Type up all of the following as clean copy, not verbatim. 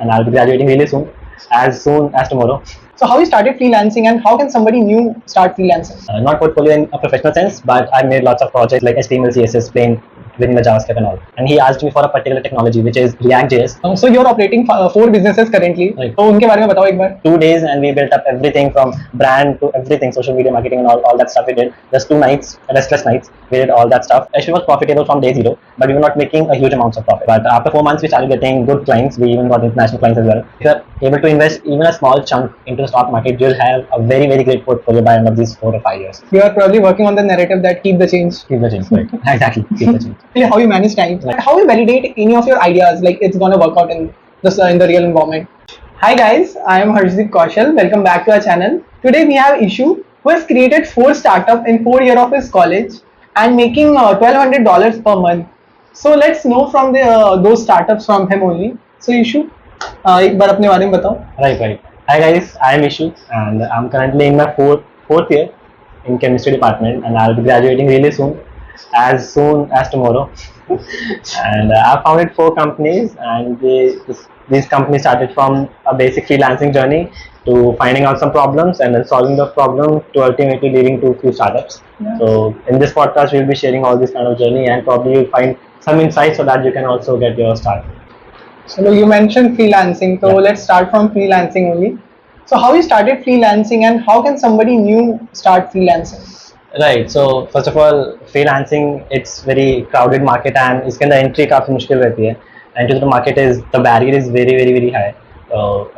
and I'll be graduating really soon as tomorrow. So how you started freelancing and how can somebody new start freelancing? Not portfolio in a professional sense, but I made lots of projects like HTML, CSS, plain within the JavaScript and all. And he asked me for a particular technology, which is React.js. So you're operating 4 businesses currently. Right. तो उनके बारे में बताओ एक बार. 2 days and we built up everything from brand to everything, social media marketing and all that stuff we did. Just 2 nights, restless nights, we did all that stuff. Actually, it was profitable from day zero, but we were not making a huge amounts of profit. But after 4 months, we started getting good clients. We even got international clients as well. If you're able to invest even a small chunk into the stock market, you'll have a very, very great portfolio by end of these 4 or 5 years. You are probably working on the narrative that keep the change. Keep the change, right? Exactly, keep the change. How you manage time, Right. how you validate any of your ideas, like it's gonna work out in the real environment. Hi guys, I am Harshdeep Kaushal. Welcome back to our channel. Today we have Ishu, who has created 4 startups in 4 years of his college and making $1,200 per month. So let's know from those startups from him only. So Ishu, एक बार अपने बारे में बताओ. Right. Hi guys, I am Ishu and I'm currently in my fourth year in chemistry department, and I'll be graduating really soon as tomorrow. And I founded 4 companies, and these companies started from a basic freelancing journey to finding out some problems and then solving the problem to ultimately leading to a few startups. Yeah. So in this podcast, we'll be sharing all this kind of journey, and probably you'll find some insights so that you can also get your start. So you mentioned freelancing, so Yeah. let's start from freelancing only. So how you started freelancing and how can somebody new start freelancing? Right. So first of all, freelancing, it's very crowded market and इसके अंदर entry काफी मुश्किल रहती है. Entry to the market is, the barrier is very, very, very high.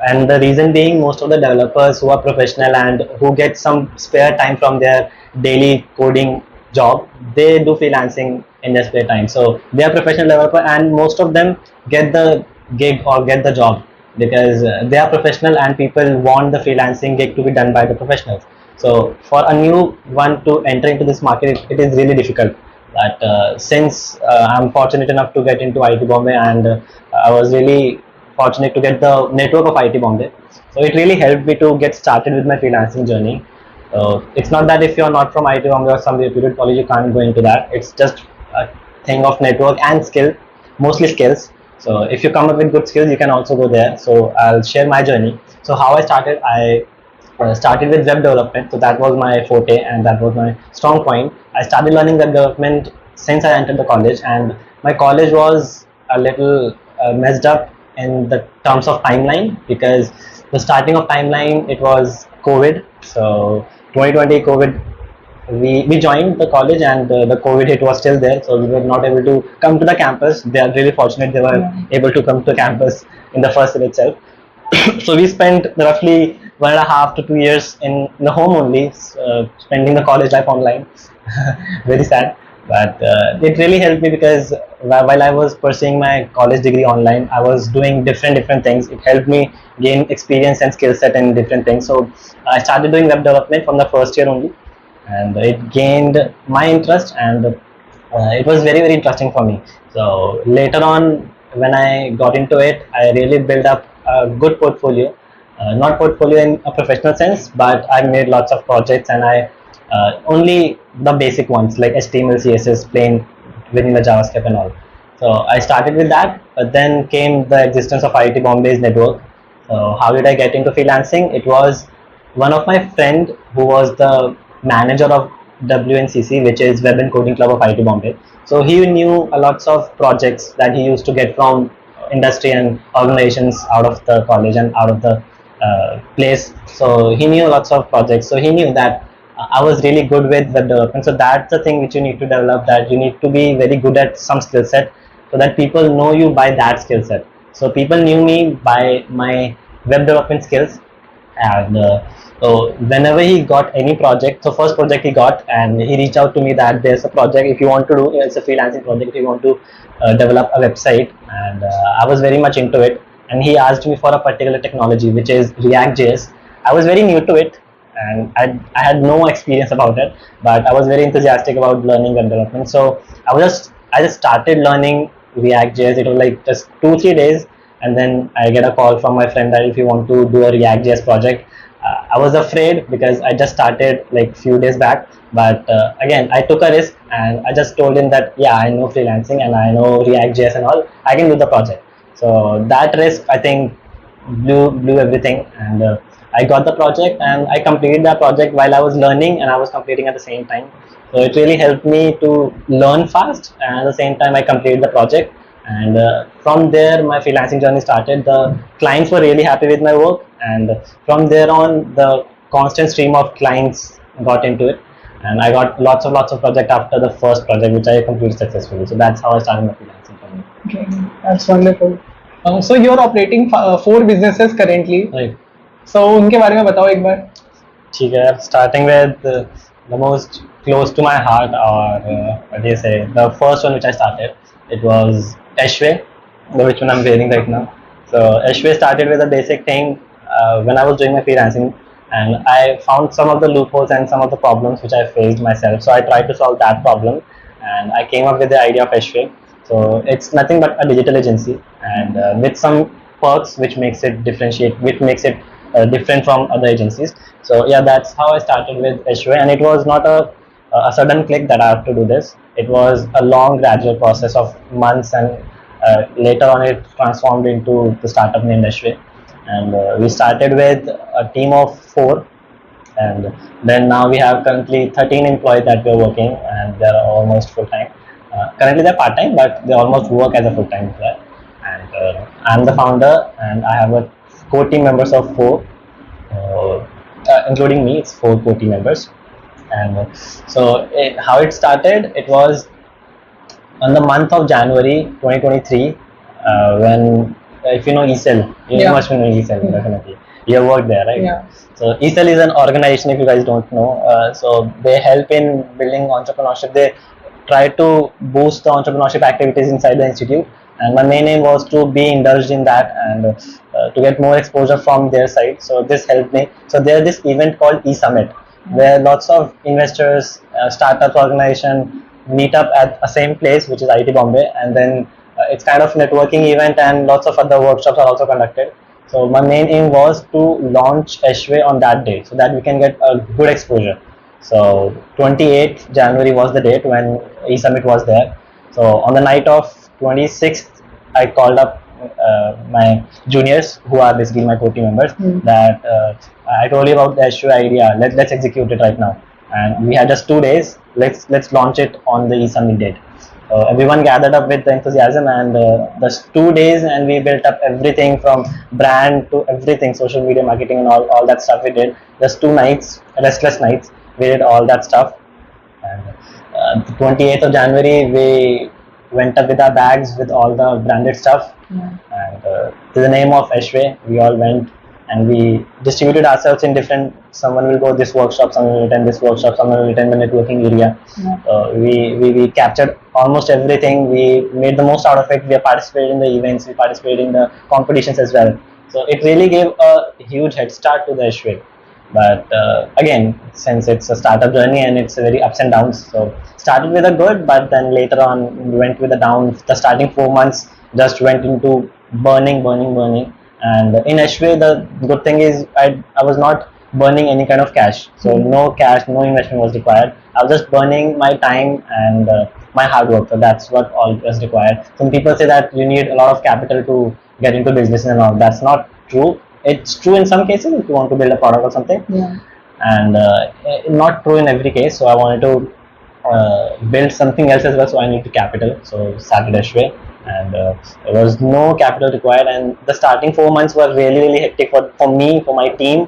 And the reason being, most of the developers who are professional and who get some spare time from their daily coding job, they do freelancing in their spare time. So they are professional developer, and most of them get the gig or get the job because they are professional and people want the freelancing gig to be done by the professionals. So for a new one to enter into this market, it is really difficult. But since I'm fortunate enough to get into IIT Bombay, and I was really fortunate to get the network of IIT Bombay, so it really helped me to get started with my freelancing journey. It's not that if you're not from IIT Bombay or some reputed college, you can't go into that. It's just a thing of network and skill, mostly skills. So if you come up with good skills, you can also go there. So I'll share my journey. So how I started, I started with web development. So that was my forte and that was my strong point. I started learning web development since I entered the college, and my college was a little messed up in the terms of timeline, because the starting of timeline, it was COVID. So 2020 COVID, we joined the college, and the COVID hit was still there, so we were not able to come to the campus. They are really fortunate they were able to come to campus in the first year itself. So we spent roughly 1.5 to 2 years in the home only, spending the college life online. Very sad, but it really helped me because while I was pursuing my college degree online, I was doing different things. It helped me gain experience and skill set in different things. So I started doing web development from the first year only, and it gained my interest, and it was very, very interesting for me. So later on, when I got into it, I really built up a good portfolio. Not portfolio in a professional sense, but I made lots of projects, and I only the basic ones like HTML, CSS, plain within the JavaScript and all. So I started with that, but then came the existence of IIT Bombay's network. So how did I get into freelancing? It was one of my friend who was the manager of WNCC, which is Web and Coding Club of IIT Bombay. So he knew a lots of projects that he used to get from industry and organizations out of the college and out of the place. So he knew lots of projects. So he knew that I was really good with web development. So that's the thing which you need to develop, that you need to be very good at some skill set so that people know you by that skill set. So people knew me by my web development skills, and so whenever he got any project, so first project he got, and he reached out to me that there's a project if you want to do, it's a freelancing project if you want to develop a website, and I was very much into it, and he asked me for a particular technology which is React.js. I was very new to it, and I had no experience about it, but I was very enthusiastic about learning web development. So I just started learning React.js. It was like just 2-3 days, and then I get a call from my friend that if you want to do a React.js project. I was afraid because I just started like few days back, but again I took a risk, and I just told him that yeah, I know freelancing and I know React.js and all, I can do the project. So that risk, I think blew everything, and I got the project and I completed that project while I was learning and I was completing at the same time. So it really helped me to learn fast, and at the same time I completed the project. And from there my freelancing journey started. The clients were really happy with my work, and from there on the constant stream of clients got into it, and I got lots of project after the first project which I completed successfully. So that's how I started my freelancing journey. Okay, that's wonderful. So you're operating 4 businesses currently. Right. So उनके बारे में बताओ एक बार. ठीक है, starting with the most close to my heart, or what do you say, the first one which I started, it was Ashway, which one I'm wearing right now. So Ashway started with a basic thing when I was doing my freelancing, and I found some of the loopholes and some of the problems which I faced myself. So I tried to solve that problem, and I came up with the idea of Ashway. So it's nothing but a digital agency, and with some perks which makes it differentiate, which makes it different from other agencies. So yeah, that's how I started with Ashway, and it was not a sudden click that I have to do this. It was a long gradual process of months, and later on it transformed into the startup named Ashway. And we started with a team of 4, and then now we have currently 13 employees that we're working, and they're almost full-time. Currently they're part-time, but they almost work as a full-time employee. And I'm the founder, and I have a core team members of 4, including me. It's 4 core team members. And how it started, it was on the month of January 2023, when, if you know ECEL, you Yeah. must know ECEL, definitely. You have worked there, right? Yeah. So ECEL is an organization, if you guys don't know. So they help in building entrepreneurship. They try to boost the entrepreneurship activities inside the institute. And my main aim was to be indulged in that, and to get more exposure from their side. So this helped me. So there's this event called eSummit, where lots of investors, startups, organization meet up at a same place, which is IIT Bombay, and then it's kind of networking event, and lots of other workshops are also conducted. So my main aim was to launch Ashway on that day, so that we can get a good exposure. So 28th January was the date when eSummit was there. So on the night of 26th, I called up my juniors, who are basically my core team members, that I told you about the Ashway idea. Let's execute it right now. And we had just 2 days. Let's launch it on the eSummit date. Everyone gathered up with the enthusiasm, and just 2 days, and we built up everything from brand to everything, social media marketing and all that stuff we did. Just 2 nights, restless nights, we did all that stuff. And the 28th of January, we went up with our bags with all the branded stuff. And to the name of Ashway, we all went, and we distributed ourselves in different. Someone will go this workshop, someone will attend this workshop, someone will attend the networking area. We captured almost everything. We made the most out of it. We participated in the events, we participated in the competitions as well. So it really gave a huge head start to the Ashway. But again, since it's a startup journey and it's very ups and downs, so started with a good, but then later on we went with the down. The starting 4 months just went into burning. And in Ashway, the good thing is I was not burning any kind of cash. So no cash, no investment was required. I was just burning my time and my hard work. So that's what all was required. Some people say that you need a lot of capital to get into business and all. That's not true. It's true in some cases if you want to build a product or something, and not true in every case. So I wanted to build something else as well, so I need capital. So started Ashway, and there was no capital required, and the starting 4 months were really hectic for me, for my team.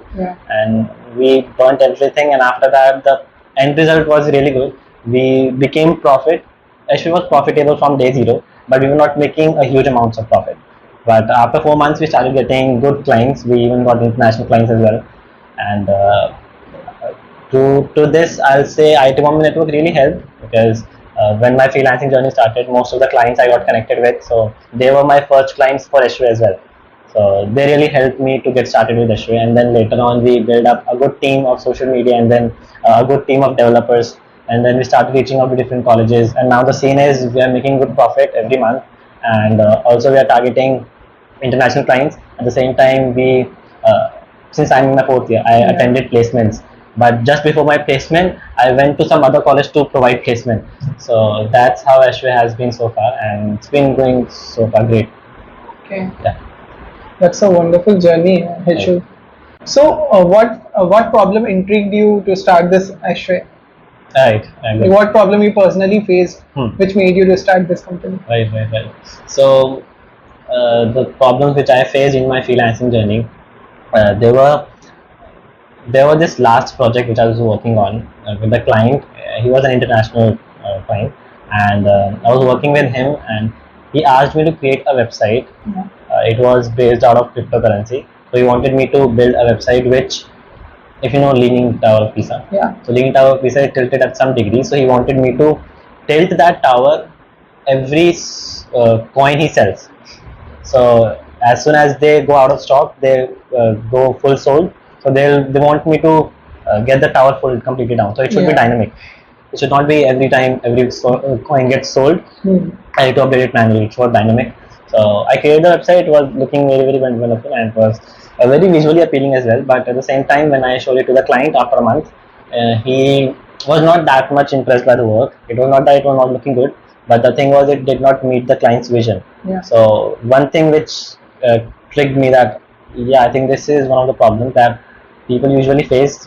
And we burnt everything, and after that the end result was really good. We became profit. Ashway was profitable from day 0, but we were not making a huge amounts of profit. But after 4 months, we started getting good clients. We even got international clients as well. And to this, I'll say IIT Bombay network really helped, because when my freelancing journey started, most of the clients I got connected with, so they were my first clients for Ashway as well. So they really helped me to get started with Ashway. And then later on, we built up a good team of social media, and then a good team of developers. And then we started reaching out to different colleges. And now the scene is we are making good profit every month. And also we are targeting international clients. At the same time, we since I'm in my 4th year, I attended placements, but just before my placement I went to some other college to provide placement. So that's how Ashway has been so far, and it's been going so far great. Okay. Yeah. That's a wonderful journey, Hirshu. So, what problem intrigued you to start this Ashray? Right. Like, what problem you personally faced, Hmm. which made you to start this company? Right. So the problems which I faced in my freelancing journey, there was this last project which I was working on with the client. He was an international client, and I was working with him, and he asked me to create a website. Yeah. It was based out of cryptocurrency, so he wanted me to build a website which, if you know Leaning Tower of Pisa. Yeah. So Leaning Tower of Pisa is tilted at some degree. So he wanted me to tilt that tower every coin he sells. So as soon as they go out of stock, they go full sold. So they want me to get the tower full completely down. So it should be dynamic. It should not be every time every coin gets sold. I need to update it manually. It was dynamic. So I created the website. It was looking very wonderful, and it was very visually appealing as well. But at the same time, when I showed it to the client after a month, he was not that much impressed by the work. It was not that it was not looking good, but the thing was it did not meet the client's vision. Yeah. So one thing which trigged me that, yeah, I think this is one of the problems that people usually face.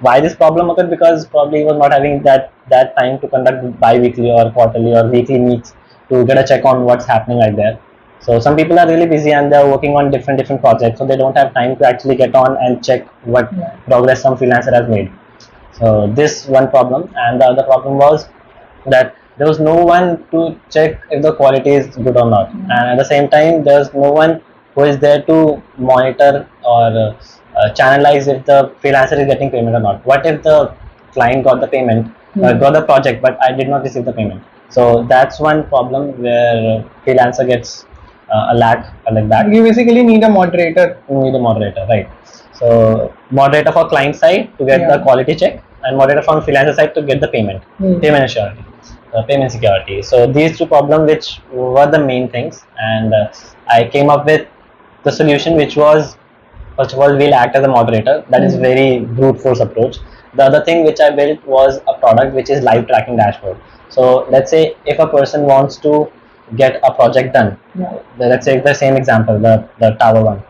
Why this problem occurred? Because probably he was not having that time to conduct bi-weekly or quarterly or weekly meets to get a check on what's happening right there. So some people are really busy and they're working on different projects, so they don't have time to actually get on and check what progress some freelancer has made. So this one problem, and the other problem was that there was no one to check if the quality is good or not, and at the same time there's no one who is there to monitor or channelize if the freelancer is getting payment or not. What if the client got the payment, got the project, but I did not receive the payment? So that's one problem where freelancer gets a lack like that. You basically need a moderator. You need a moderator, right? So moderator for client side to get the quality check, and moderator from freelancer side to get the payment, payment assurance, payment security. So these two problems which were the main things, and I came up with the solution, which was, first of all, we'll act as a moderator. That is very brute force approach. The other thing which I built was a product which is live tracking dashboard. So let's say if a person wants to get a project done, let's take the same example, the tower one.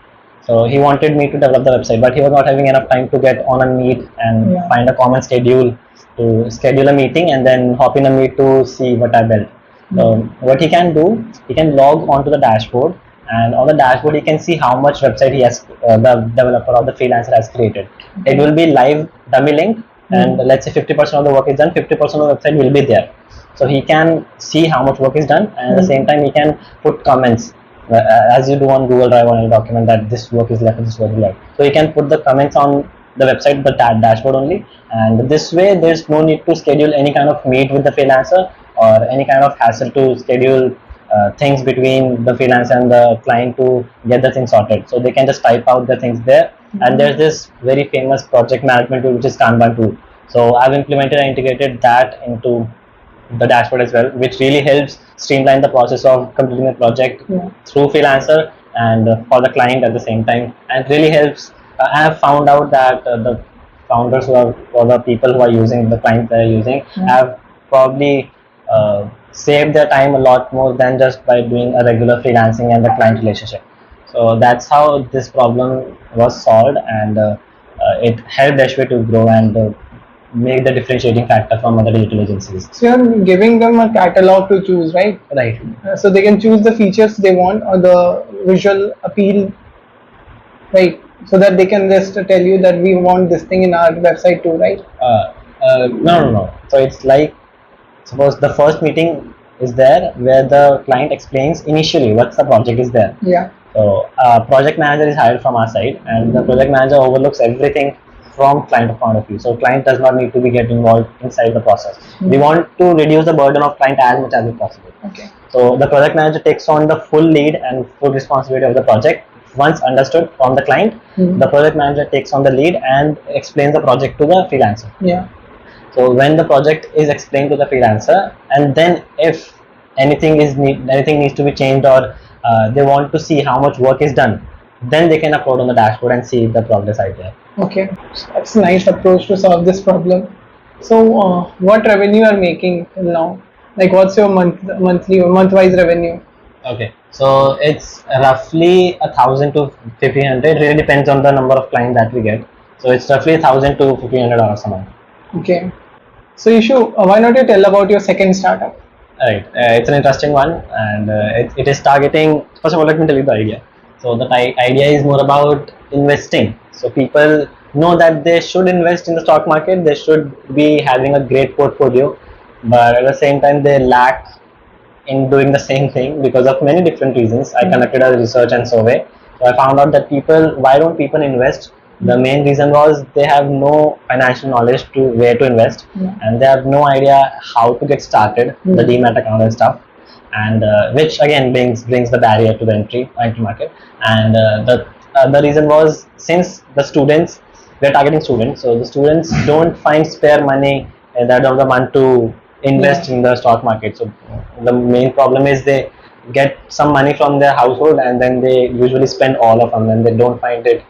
So he wanted me to develop the website, but he was not having enough time to get on a meet and find a common schedule to schedule a meeting and then hop in a meet to see what I built. So what he can do, he can log onto the dashboard, and on the dashboard he can see how much website he has, the developer or the freelancer has created. It will be live dummy link, and let's say 50% of the work is done, 50% of the website will be there. So he can see how much work is done, and at the same time he can put comments as you do on Google Drive on a document that this work is left and this work is left. So you can put the comments on the website, the dashboard only, and this way there's no need to schedule any kind of meet with the freelancer or any kind of hassle to schedule things between the freelancer and the client to get the thing sorted. So they can just type out the things there, and there's this very famous project management tool which is Kanban tool. So I've implemented and integrated that into the dashboard as well, which really helps streamline the process of completing a project through freelancer and for the client at the same time, and really helps. I have found out that the founders who are, or the people who are using, the client they are using, have probably saved their time a lot more than just by doing a regular freelancing and the client relationship. So that's how this problem was solved, and it helped Ashway to grow and make the differentiating factor from other digital agencies. So you're giving them a catalog to choose, right? Right. So they can choose the features they want or the visual appeal, right? So that they can just tell you that we want this thing in our website too, right? No. So it's like, suppose the first meeting is there where the client explains initially what's the project is there. Yeah. So project manager is hired from our side, and the project manager overlooks everything from client point of view. So client does not need to be get involved inside the process. We want to reduce the burden of client as much as possible. Okay. So the project manager takes on the full lead and full responsibility of the project. Once understood from the client, the project manager takes on the lead and explains the project to the freelancer. Yeah. So when the project is explained to the freelancer, and then if anything needs to be changed, or they want to see how much work is done, then they can upload on the dashboard and see the progress out there. Okay, that's a nice approach to solve this problem. So what revenue are making till now? Like what's your monthly or month-wise revenue? Okay, So it's roughly 1,000 to 1,500. Really depends on the number of clients that we get. So it's roughly 1,000 to 1,500 dollars a month. Okay. So Ishu, why not you tell about your second startup? Right, it's an interesting one, and it is targeting. First of all, let me tell you the idea. So the idea is more about investing. So people know that they should invest in the stock market. They should be having a great portfolio, but at the same time, they lack in doing the same thing because of many different reasons. I conducted a research and survey. So I found out that why don't people invest? The main reason was they have no financial knowledge to where to invest, and they have no idea how to get started, the demat account and stuff, and which again brings the barrier to the entry market. And the reason was, since the students, we're targeting students, so the students don't find spare money at the end of the month to invest in the stock market. So the main problem is they get some money from their household and then they usually spend all of them and they don't find it,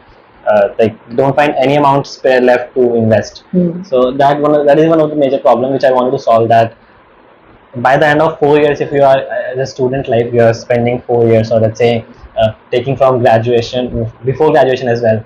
like don't find any amount spare left to invest. So that is one of the major problem which I wanted to solve. That by the end of 4 years, if you are as a student life, you are spending 4 years, or let's say taking from graduation, before graduation as well,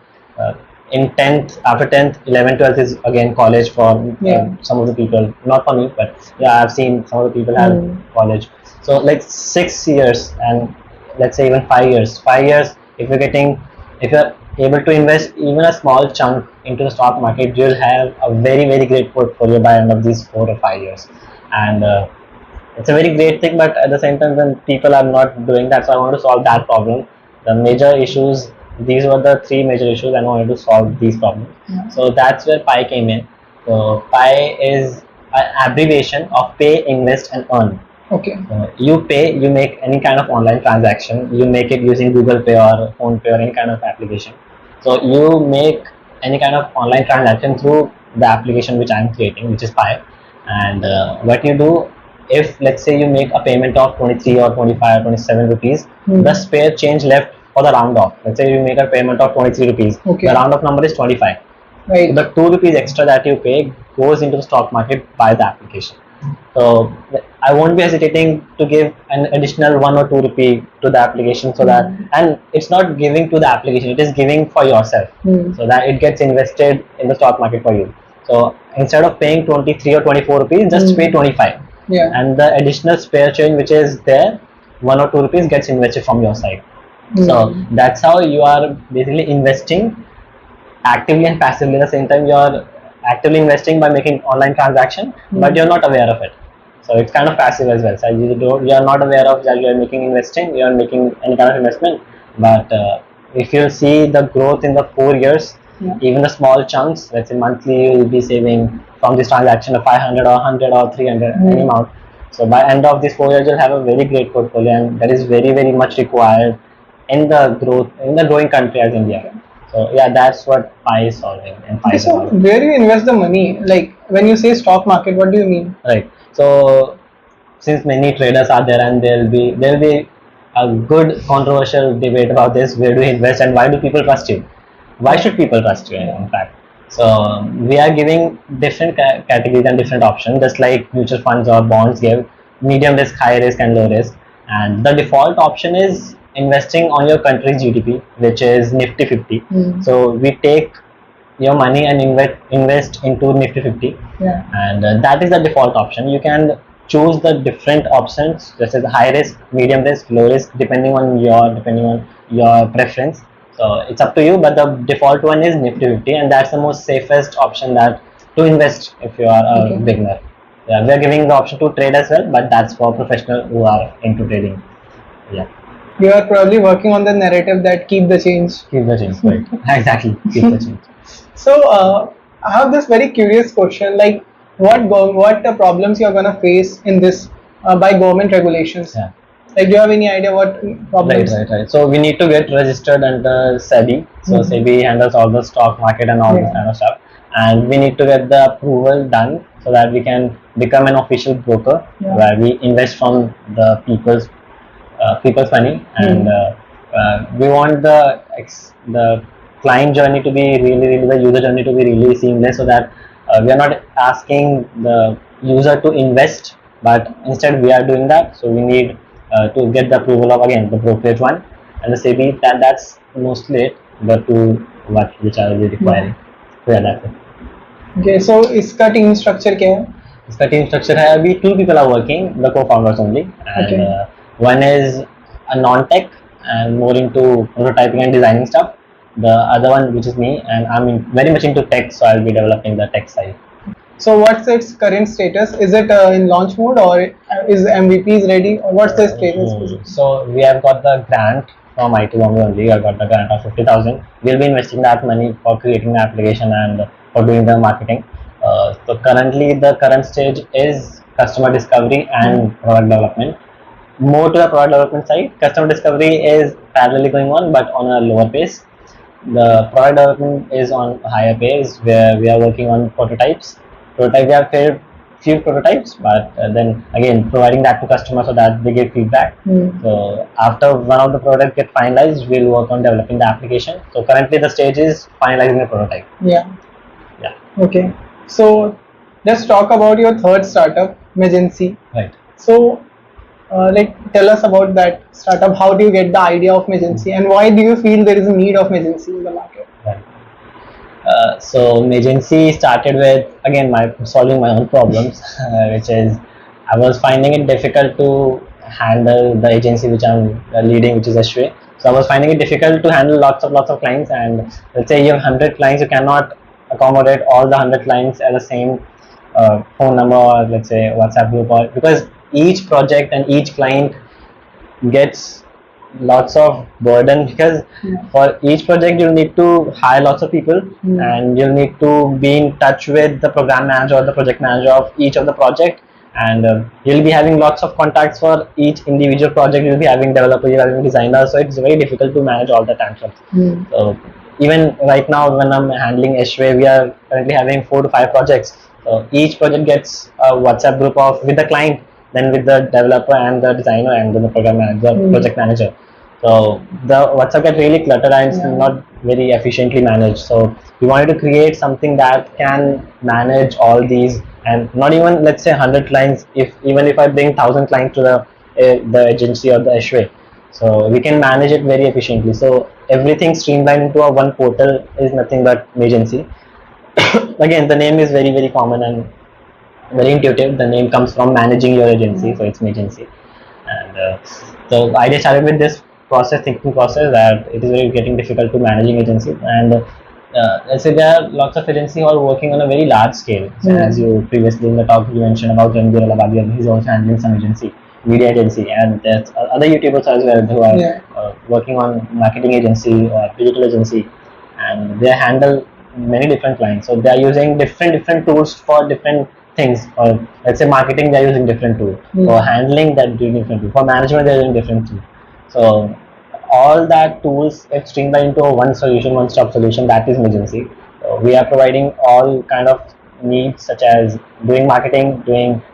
in 10th, after 10th, 11th, 12th is again college for some of the people, not for me, but yeah, I've seen some of the people have college. So like 6 years, and let's say even 5 years, 5 years, if you're able to invest even a small chunk into the stock market, you'll have a very great portfolio by end of these 4 or 5 years. And it's a very great thing, but at the same time, when people are not doing that, so I want to solve that problem. The major issues, these were the three major issues, and I wanted to solve these problems. So that's where pi came in. So pi is an abbreviation of pay, invest and earn. Okay. You pay, you make any kind of online transaction, you make it using Google Pay or Phone Pay or any kind of application. So you make any kind of online transaction through the application which I'm creating, which is pi. And what you do, if let's say you make a payment of 23 or 25 or 27 rupees, the spare change left for the round off, let's say you make a payment of 23 rupees, the round off number is 25. Right. So the 2 rupees extra that you pay goes into the stock market by the application. So I won't be hesitating to give an additional 1 or 2 rupee to the application, so that, and it's not giving to the application, it is giving for yourself, so that it gets invested in the stock market for you. So instead of paying 23 or 24 rupees, just pay 25. And the additional spare change which is there, 1 or 2 rupees gets invested from your side. So that's how you are basically investing actively and passively at the same time. You're actively investing by making online transaction, but you're not aware of it. So it's kind of passive as well. So you're not aware of that you're making investing, you're making any kind of investment. But if you see the growth in the 4 years, even the small chunks, let's say monthly, you will be saving from this transaction of 500 or 100 or 300, any amount. So by end of these 4 years, you'll have a very great portfolio, and that is very much required in the growing country as India. So yeah, that's what pi is solving. And pi is So where do you invest the money? Like when you say stock market, what do you mean? Right. So since many traders are there, and there'll be a good controversial debate about this. Where do you invest, and why do people trust you? Why should people trust you? In fact, so we are giving different categories and different options, just like mutual funds or bonds give medium risk, high risk, and low risk. And the default option is investing on your country's GDP, which is Nifty 50. So we take your money and invest into Nifty 50, and that is the default option. You can choose the different options, just as high risk, medium risk, low risk, depending on your preference. So it's up to you, but the default one is Nifty 50, and that's the most safest option that to invest if you are a beginner. Yeah, we are giving the option to trade as well, but that's for professionals who are into trading. Yeah. You are probably working on the narrative that keep the change. Keep the change, right? Exactly, keep the change. So I have this very curious question, like what the problems you are gonna face in this by government regulations? Yeah. Like, do you have any idea what problems? Right. So we need to get registered under SEBI. So SEBI handles all the stock market and all this kind of stuff, and we need to get the approval done so that we can become an official broker, where we invest from the people's money, and we want the client journey to be really the user journey to be really seamless, so that we are not asking the user to invest, but instead we are doing that. So we need to get the approval of again the brokerage one and the SEBI. That's mostly it. The two which I will be requiring. Yeah, that's it. Okay, so इसका team structure क्या है? इसका team structure है अभी 2 people are working, the co-founders only, and Okay. One is a non-tech and more into prototyping and designing stuff. The other one, which is me, and I'm very much into tech, so I'll be developing the tech side. So what's its current status? Is it in launch mode or is MVPs ready? Or what's the status? So we have got the grant from IIT Bombay only. I got the grant of 50,000. We'll be investing that money for creating the application and for doing the marketing. So currently, the current stage is customer discovery and product development. More to the product development side. Customer discovery is parallelly going on, but on a lower pace. The product development is on higher pace, where we are working on prototypes. We have created few prototypes, but then again providing that to customers so that they give feedback. So after one of the products get finalized, we'll work on developing the application. So currently the stage is finalizing the prototype. Yeah. Okay. So let's talk about your third startup, Magency. Right. So tell us about that startup. How do you get the idea of Magency, and why do you feel there is a need of Magency in the market? Right. So Magency started with again solving my own problems, which is I was finding it difficult to handle the agency which I'm leading, which is Ashway. So I was finding it difficult to handle lots of clients, and let's say you have 100 clients, you cannot accommodate all the 100 clients at the same phone number or let's say WhatsApp group, or because each project and each client gets lots of burden, because for each project you'll need to hire lots of people and you'll need to be in touch with the program manager or the project manager of each of the project, and you'll be having lots of contacts for each individual project. You'll be having developer, you're having designer, so it's very difficult to manage all the tantrums. So even right now when I'm handling Ashway, we are currently having 4 to 5 projects. So each project gets a WhatsApp group of with the client, then with the developer and the designer and then the program manager, project manager. So the WhatsApp get really cluttered and it's not very efficiently managed. So we wanted to create something that can manage all these, and not even let's say 100 clients. Even if I bring 1,000 clients to the agency or the Ashway, so we can manage it very efficiently. So everything streamlined into a one portal is nothing but agency. Again, the name is very common and very intuitive. The name comes from managing your agency, so it's agency. And so I just started with this thinking process that it is very getting difficult to managing agencies. And let's say there are lots of agencies who are working on a very large scale. So as you previously in the talk you mentioned about Ranbir Alabadi, he's also handling some agency, media agency, and there's other YouTubers as well who are working on marketing agency or digital agency, and they handle many different clients. So they are using different tools for different things. Or let's say marketing, they are using different tool. For handling, that doing different tool. For management, they are using different tool. So all that tools get streamlined into one solution, one stop solution, that is Magency. So we are providing all kind of needs such as doing marketing,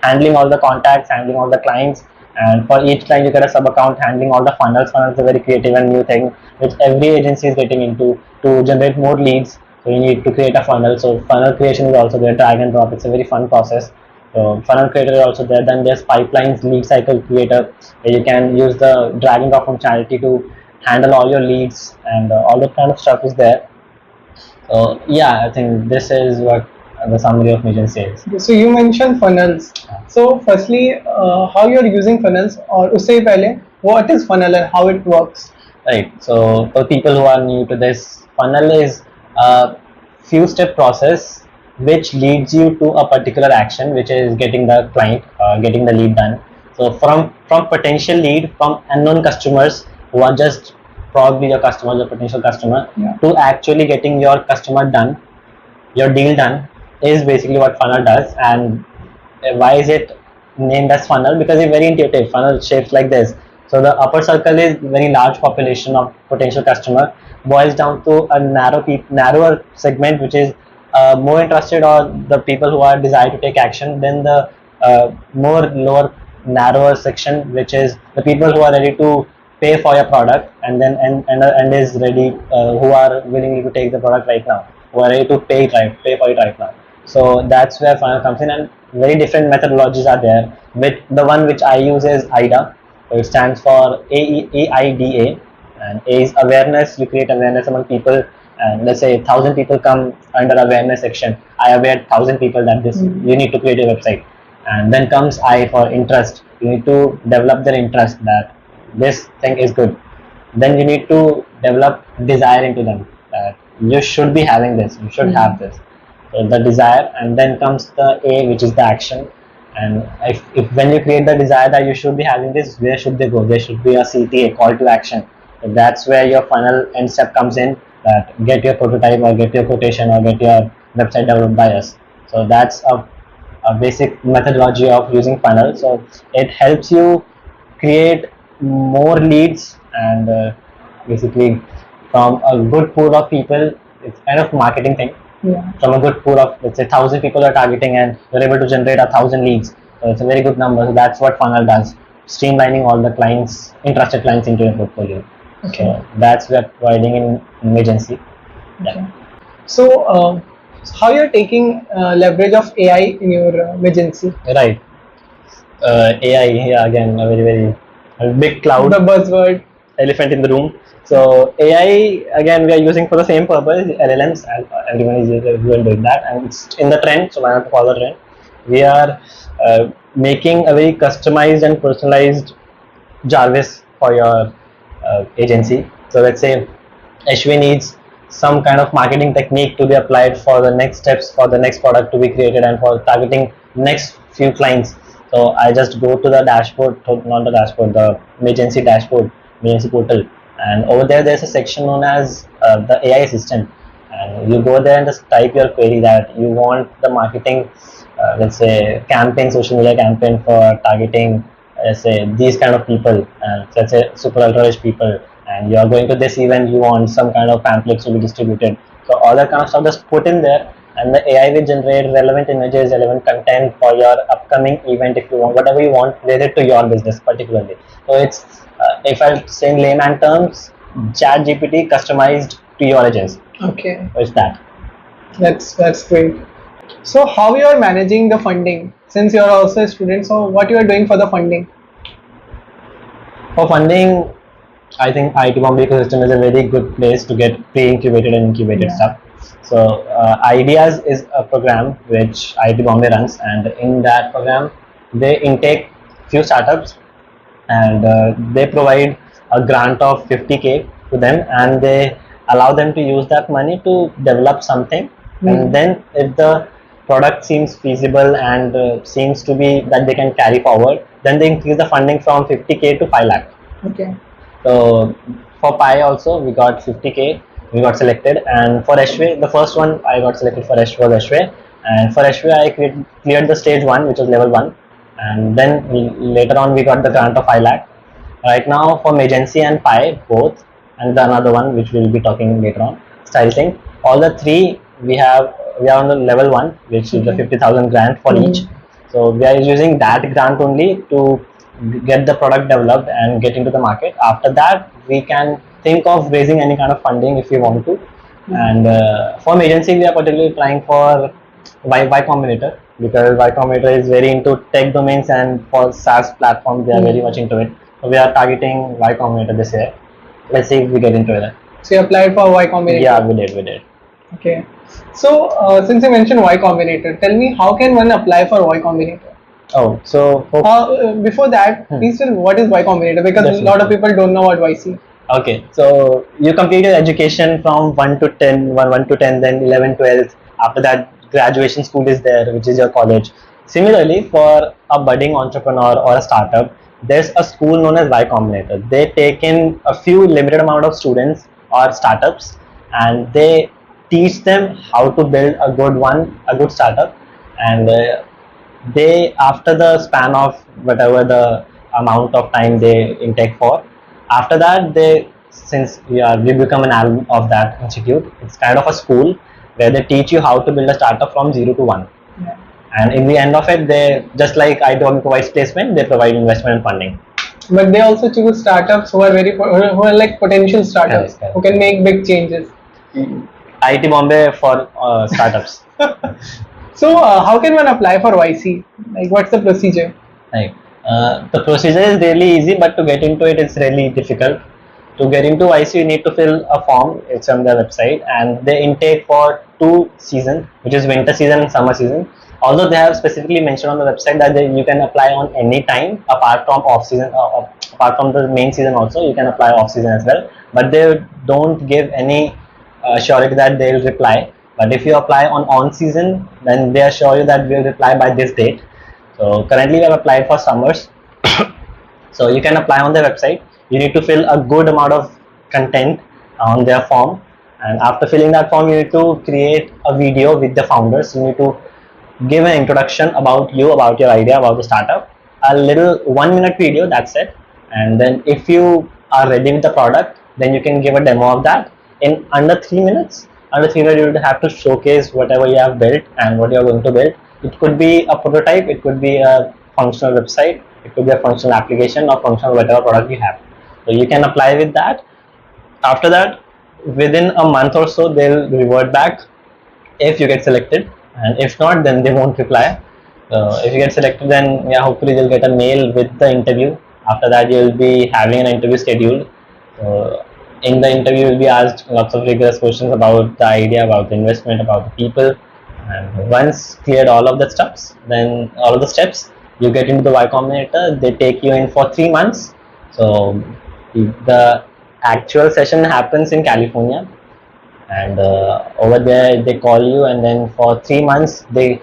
handling all the contacts, handling all the clients, and for each client you get a sub account, handling all the funnels. Funnels is a very creative and new thing which every agency is getting into to generate more leads. So you need to create a funnel. So funnel creation is also there, drag and drop. It's a very fun process. So funnel creator is also there. Then there's pipelines, lead cycle creator, where you can use the drag and drop functionality to handle all your leads, and all that kind of stuff is there. So yeah, I think this is what the summary of Magency is. So you mentioned funnels. So firstly, how you're using funnels, or usse pehle, what is funnel and how it works? Right. So for people who are new to this, funnel is a few step process which leads you to a particular action, which is getting the client, getting the lead done. So from potential lead, from unknown customers who are just probably your customers or potential customer, to actually getting your customer done, your deal done, is basically what funnel does. And why is it named as funnel? Because it's very intuitive. Funnel shapes like this. So the upper circle is very large population of potential customer, boils down to a narrower segment, which is more interested, or the people who are desire to take action. Then the more lower narrower section, which is the people who are ready to pay for your product, and then and is ready, who are willing to take the product right now, who are ready to pay for it right now. So that's where funnel comes in, and very different methodologies are there. With the one which I use is IDA. So it stands for AIDA, and A is awareness. You create awareness among people, and let's say 1,000 people come under awareness section. I aware 1,000 people that this you need to create a website, and then comes I for interest. You need to develop their interest that this thing is good. Then you need to develop desire into them that you should be having this, you should have this. So the desire, and then comes the A, which is the action. And if when you create the desire that you should be having this, where should they go? There should be a CTA, call to action. So that's where your funnel end step comes in, that get your prototype or get your quotation or get your website developed by us. So that's a basic methodology of using funnel. So it helps you create more leads, and basically from a good pool of people, it's kind of marketing thing. From a good pool of, let's say, 1,000 people are targeting, and you're able to generate 1,000 leads. So it's a very good number. So that's what funnel does, streamlining all the clients, interested clients into your portfolio. Okay. So that's what we're providing in agency. Okay. So how you're taking leverage of AI in your agency? Right. AI, yeah, again, a very a big cloud. The buzzword. Elephant in the room. So AI, again, we are using for the same purpose. LLMs, and everyone is doing that, and it's in the trend. So why not follow the trend? We are making a very customized and personalized Jarvis for your agency. So let's say Ashwin needs some kind of marketing technique to be applied for the next steps, for the next product to be created, and for targeting next few clients. So I just go to the dashboard, not the dashboard, the agency dashboard, agency portal, and over there's a section known as the AI assistant, and you go there and just type your query that you want the marketing, let's say campaign, social media campaign for targeting, let's say these kind of people, and let's say super ultra rich people, and you are going to this event, you want some kind of pamphlets to be distributed. So all that kind of stuff just put in there, and the AI will generate relevant images, relevant content for your upcoming event if you want, whatever you want related to your business particularly. So it's if I'm saying layman terms, Chat GPT customized to your agency. Okay. So it's that. That's great. So how you are managing the funding? Since you are also a student, so what you are doing for the funding? For funding, I think IIT Bombay ecosystem is a very good place to get pre-incubated and incubated stuff. So Ideas is a program which IIT Bombay runs, and in that program, they intake few startups, and they provide a grant of 50K to them, and they allow them to use that money to develop something. And then if the product seems feasible and seems to be that they can carry forward, then they increase the funding from 50K to 5 lakh. Okay. So for Pi also we got 50K, we got selected, and for Ashway, the first one I got selected for was Ashway, and for Ashway I cleared the stage 1, which was level 1, and then later on we got the grant of 5 lakh. Right now for agency and Pi both, and the another one which we'll be talking later on, Styling, all the three we are on the level 1, which is the 50,000 grant for each. So we are using that grant only to get the product developed and get into the market. After that, we can think of raising any kind of funding if we want to. And for agency, we are particularly trying for Y Combinator, because Y Combinator is very into tech domains, and for SaaS platforms they are very much into it. So we are targeting Y Combinator this year. Let's see if we get into it. So you applied for Y Combinator? Yeah, we did. Okay. So since you mentioned Y Combinator, tell me how can one apply for Y Combinator? Oh, so before that, please tell what is Y Combinator, because a lot of people don't know what YC. Okay, so you complete your education from 1 to 10, 1 to 10, then 11, 12. After that, graduation school is there, which is your college. Similarly, for a budding entrepreneur or a startup, there's a school known as Y Combinator. They take in a few limited amount of students or startups, and they teach them how to build a good startup, and they, after the span of whatever the amount of time they intake for, after that since we become an alum of that institute, it's kind of a school where they teach you how to build a startup from 0 to 1. And in the end of it, they, just like IIT Bombay provides placement, they provide investment and funding. But they also choose startups who are like potential startups, Correct. who can make big changes. IIT Bombay for startups. So how can one apply for YC? Like, what's the procedure? Right. The procedure is really easy, but to get into it, it's really difficult. To get into IC, you need to fill a form. It's on their website, and they intake for 2 seasons, which is winter season and summer season. Although they have specifically mentioned on the website that you can apply on any time apart from off season, apart from the main season. Also, you can apply off season as well. But they don't give any surety that they will reply. But if you apply on season, then they assure you that we will reply by this date. So currently we have applied for summers. So you can apply on their website. You need to fill a good amount of content on their form, and after filling that form, you need to create a video with the founders. You need to give an introduction about you, about your idea, about the startup. A little 1 minute video. That's it. And then if you are ready with the product, then you can give a demo of that in under 3 minutes. Under 3 minutes, you will have to showcase whatever you have built and what you are going to build. It could be a prototype. It could be a functional website. It could be a functional application or functional whatever product you have. So you can apply with that. After that, within a month or so, they'll revert back if you get selected, and if not, then they won't reply. If you get selected, then yeah, hopefully you'll get a mail with the interview. After that, you'll be having an interview scheduled. In the interview, you'll be asked lots of rigorous questions about the idea, about the investment, about the people. And once cleared all of the steps, then all of the steps, you get into the Y Combinator. They take you in for 3 months. So the actual session happens in California, and over there they call you, and then for 3 months they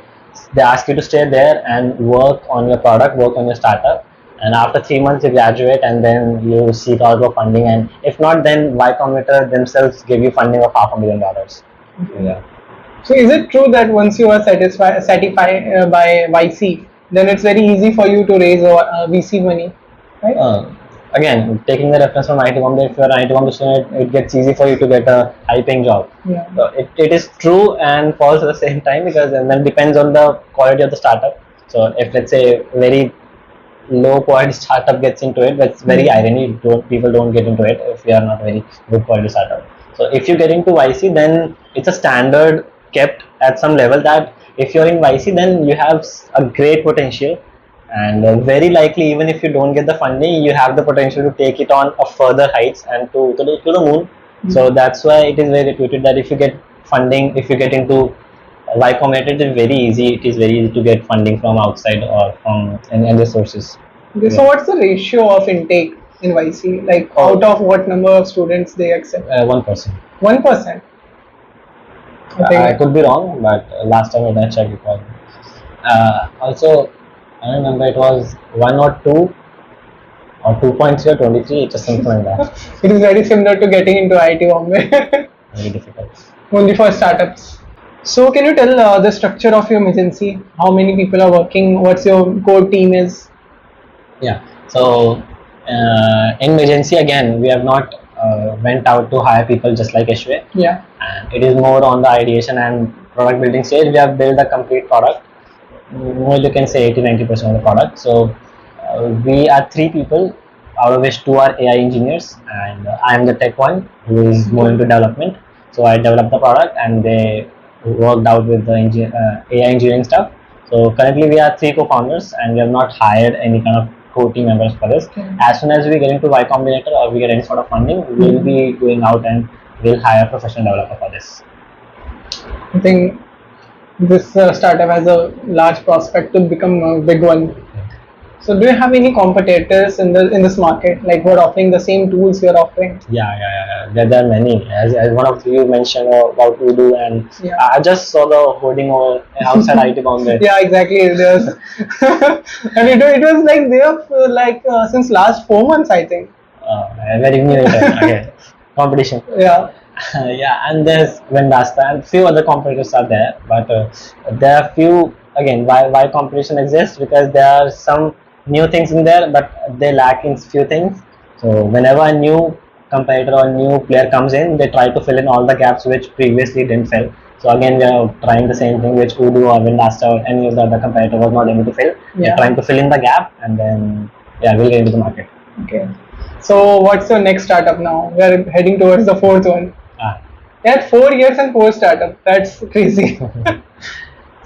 ask you to stay there and work on your product, work on your startup. And after 3 months you graduate, and then you seek out for funding, and if not, then Y Combinator themselves give you funding of $500,000. Yeah. So is it true that once you are certified by YC, then it's very easy for you to raise VC money, right? Again, taking the reference from IIT Bombay, if you are an IIT Bombay student, it gets easy for you to get a high-paying job. Yeah. So it is true and false at the same time, because then it depends on the quality of the startup. So if, let's say, very low quality startup gets into it, that's very irony. People don't get into it if you are not very good quality startup. So if you get into YC, then it's a standard kept at some level that if you're in YC, then you have a great potential, and very likely, even if you don't get the funding, you have the potential to take it on a further heights and to the moon. So that's why it is very reputed that if you get funding, if you get into Y Combinator, it is very easy. It is very easy to get funding from outside or from any other sources. Okay, so what's the ratio of intake in YC? Like out of what number of students they accept? 1%. 1%. I could be wrong, but last time when I checked, it was. Also, I remember it was 1 or 2 or 2.3 or 23. It's just something like that. It is very similar to getting into IIT Bombay. Very difficult. Only for startups. So can you tell the structure of your agency? How many people are working? What's your core team is? Yeah. So in agency, again, we have not went out to hire people just like Ashway. Yeah. And it is more on the ideation and product building stage. We have built a complete product. Well, you can say 80-90% of the product. So we are 3 people, out of which 2 are AI engineers, and I am the tech one who is more into development. So I developed the product, and they worked out with the AI engineering stuff. So currently we are 3 co-founders, and we have not hired any kind of core team members for this. As soon as we get into Y Combinator or we get any sort of funding, we will be going out and we'll hire a professional developer for this. I think this startup has a large prospect to become a big one. So do you have any competitors in this market, like who are offering the same tools you're offering? Yeah. There are many. As one of you mentioned about Udo, and I just saw the hoarding over outside IIT Bombay. Yeah, exactly. There's and it was like there since last 4 months, I think. Very new okay. Competition. Yeah. Yeah, and there's Vendasta and few other competitors are there, but there are few, again, why competition exists, because there are some new things in there, but they lack in few things. So whenever a new competitor or new player comes in, they try to fill in all the gaps which previously didn't fill. So again, we are trying the same thing which Udo or Vendasta or any of the other competitor was not able to fill. We are trying to fill in the gap, and then we'll get into the market. Okay. So what's your next startup now? We are heading towards the 4th one. You had 4 years and 4 startups. That's crazy.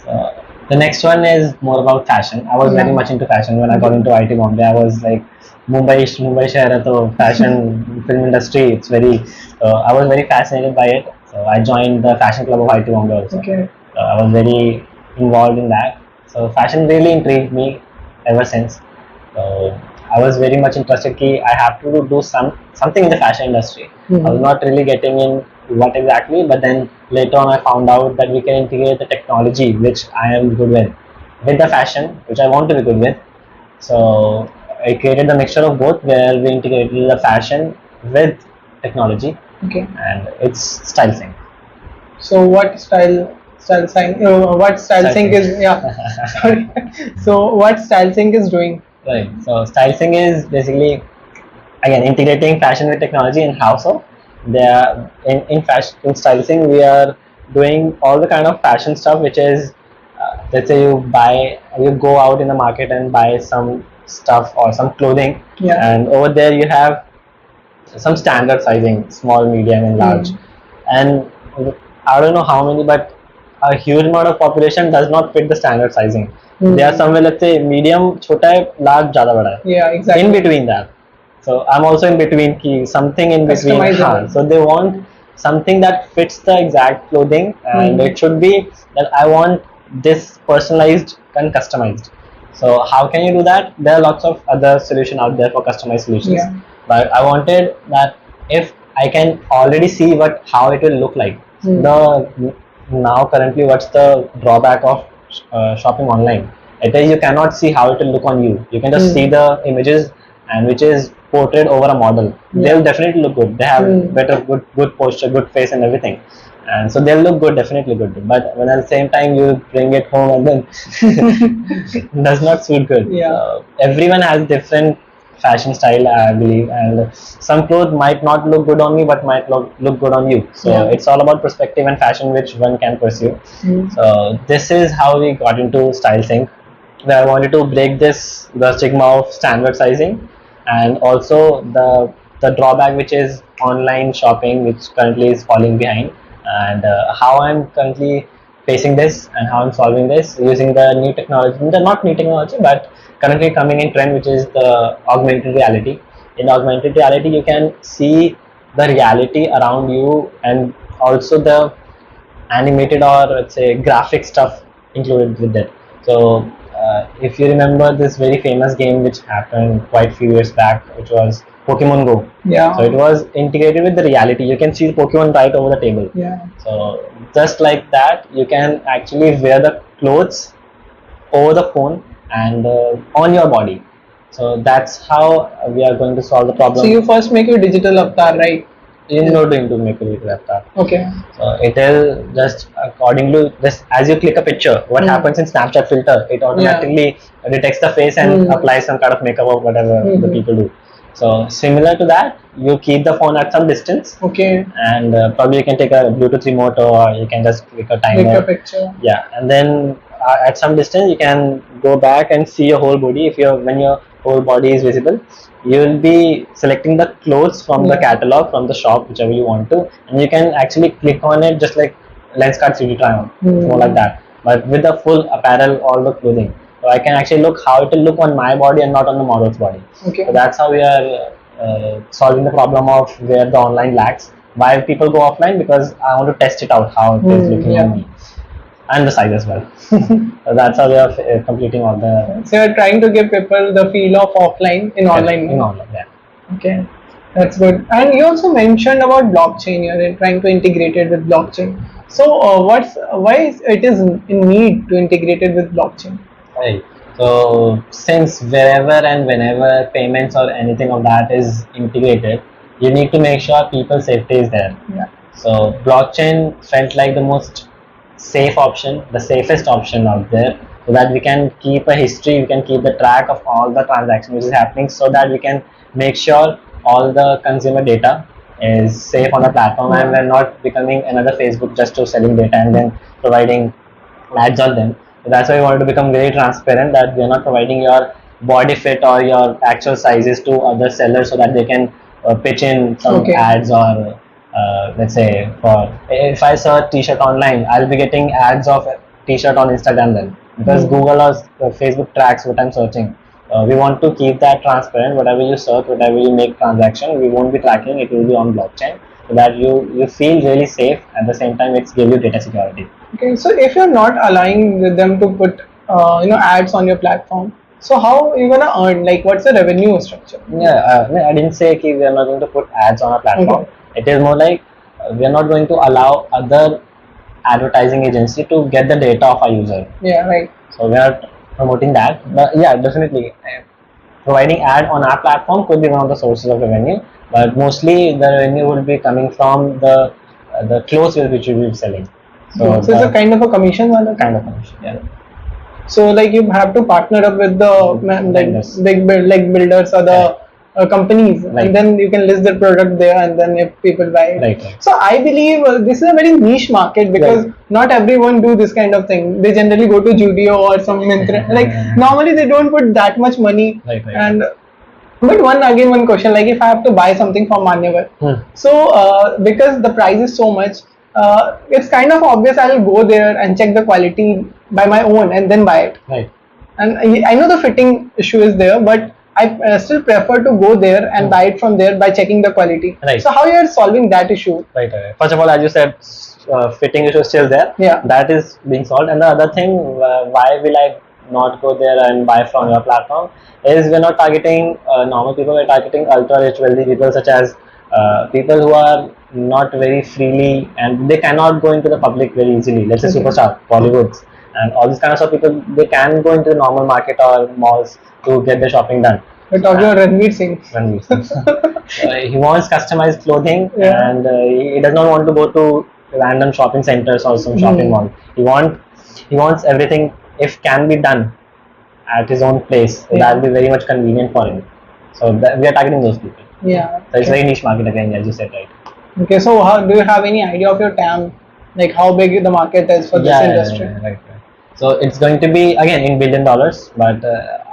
So The next one is more about fashion. I was very much into fashion when I got into IIT Bombay. I was like, Mumbai शहर है तो fashion film industry. It's very. I was very fascinated by it. So I joined the fashion club of IIT Bombay also. Okay. I was very involved in that. So fashion really intrigued me ever since. So I was very much interested कि I have to do something in the fashion industry. I was not really getting in what exactly, but then later on I found out that we can integrate the technology which I am good with the fashion which I want to be good with. So I created the mixture of both where we integrated the fashion with technology. Okay. And it's style sync. So what style sync? What style sync is? Yeah. Sorry. So what style sync is doing? Right. So style sync is basically again integrating fashion with technology. And how so? They are in fashion in style sync we are doing all the kind of fashion stuff which is let's say you go out in the market and buy some stuff or some clothing. Yeah. And over there you have some standard sizing, small, medium, and large. And I don't know how many, but a huge amount of population does not fit the standard sizing. They are somewhere, let's say, medium, chota hai, large, ज़्यादा बड़ा है. Yeah, exactly. In between that. So I'm also in between ki something in between. Customizable. So they want something that fits the exact clothing, and it should be that I want this personalized and customized. So how can you do that? There are lots of other solutions out there for customized solutions. Yeah. But I wanted that if I can already see how it will look like. Now currently what's the drawback of shopping online? It is you cannot see how it will look on you. You can just see the images and which is portrayed over a model. They'll definitely look good. They have better good posture, good face and everything. And so they'll look good, definitely good. But when at the same time you bring it home and then does not suit good. Yeah. Everyone has different fashion style, I believe, and some clothes might not look good on me but might look good on you. So it's all about perspective and fashion which one can pursue. So this is how we got into style sync, where I wanted to break the stigma of standard sizing, and also the drawback which is online shopping, which currently is falling behind, and how I'm currently facing this and how I'm solving this using the new technology, not new technology but currently coming in trend, which is the augmented reality. In augmented reality you can see the reality around you and also the animated or let's say graphic stuff included with it. So if you remember this very famous game which happened quite few years back, which was Pokemon Go. Yeah. So it was integrated with the reality. You can see Pokemon right over the table. Yeah. So just like that, you can actually wear the clothes over the phone and on your body. So that's how we are going to solve the problem. So you first make your digital avatar, right? You're not going to make a digital avatar. Okay. So it will just according to this, as you click a picture, what happens in Snapchat filter, it automatically detects the face and applies some kind of makeup or whatever the people do. So similar to that, you keep the phone at some distance. Okay. And probably you can take a Bluetooth remote or you can just click a timer. Take a picture. Yeah, and then at some distance you can go back and see your whole body. When your whole body is visible, you will be selecting the clothes from the catalog, from the shop, whichever you want to, and you can actually click on it just like Lenskart 3D try on, more like that, but with the full apparel, all the clothing. So I can actually look how it will look on my body and not on the model's body. Okay. So that's how we are solving the problem of where the online lacks. Why people go offline? Because I want to test it out how it is looking on me, and the size as well. So that's how we are completing all the. So you're trying to give people the feel of offline in online. In online, yeah. Okay, that's good. And you also mentioned about blockchain. You're trying to integrate it with blockchain. So why is it in need to integrate it with blockchain? Right. So since wherever and whenever payments or anything of that is integrated, you need to make sure people's safety is there. Yeah. So blockchain felt like the most safe option, the safest option out there, so that we can keep a history, we can keep the track of all the transactions which is happening, so that we can make sure all the consumer data is safe on the platform, and we're not becoming another Facebook just to selling data and then providing ads on them. So that's why we wanted to become very transparent, that we're not providing your body fit or your actual sizes to other sellers so that they can pitch in some ads, or let's say if I search t-shirt online, I'll be getting ads of t-shirt on Instagram then. because Google or Facebook tracks what I'm searching. We want to keep that transparent. Whatever you search, whatever you make transaction, we won't be tracking. It will be on blockchain, so that you feel really safe. At the same time, it's give you data security. Okay, so if you're not allowing them to put ads on your platform, so how are you gonna earn? Like, what's the revenue structure? Yeah, no, I didn't say we are not going to put ads on our platform. Okay. It is more like we are not going to allow other advertising agency to get the data of our user. Yeah, right. So we are promoting that. But yeah, definitely providing ad on our platform could be one of the sources of revenue. But mostly the revenue will be coming from the clothes which we will be selling. So it's a kind of a commission, wala? Kind of commission. Yeah. So like you have to partner up with the like builders or the companies, Right. and then you can list their product there, and then if people buy it. Right. So I believe this is a very niche market, because not everyone do this kind of thing. They generally go to Judio or some Myntra. Like normally they don't put that much money. Right. And but one question, like if I have to buy something from Manyavar, so because the price is so much, it's kind of obvious I'll go there and check the quality by my own and then buy it. Right. And I know the fitting issue is there, but I still prefer to go there and buy it from there by checking the quality. Right. So how you are solving that issue? Right. First of all, as you said, fitting issue is still there. Yeah. That is being solved. And the other thing, why will I not go there and buy from your platform, is we're not targeting normal people. We're targeting ultra rich, wealthy people, such as people who are not very freely, and they cannot go into the public very easily. Let's say superstar, Bollywoods, and all these kinds of people. They can go into the normal market or malls to get their shopping done. We're talking about Ranveer Singh. Ranveer Singh. He wants customized clothing, Yeah. and he does not want to go to random shopping centers or some shopping mall. He wants everything, if can be done at his own place. So that will be very much convenient for him. So we are targeting those people. Yeah. So it's very niche market again, as you said, right? Okay, so how do you have any idea of your TAM, like how big the market is for this industry? Right. So it's going to be again in $1 billion, but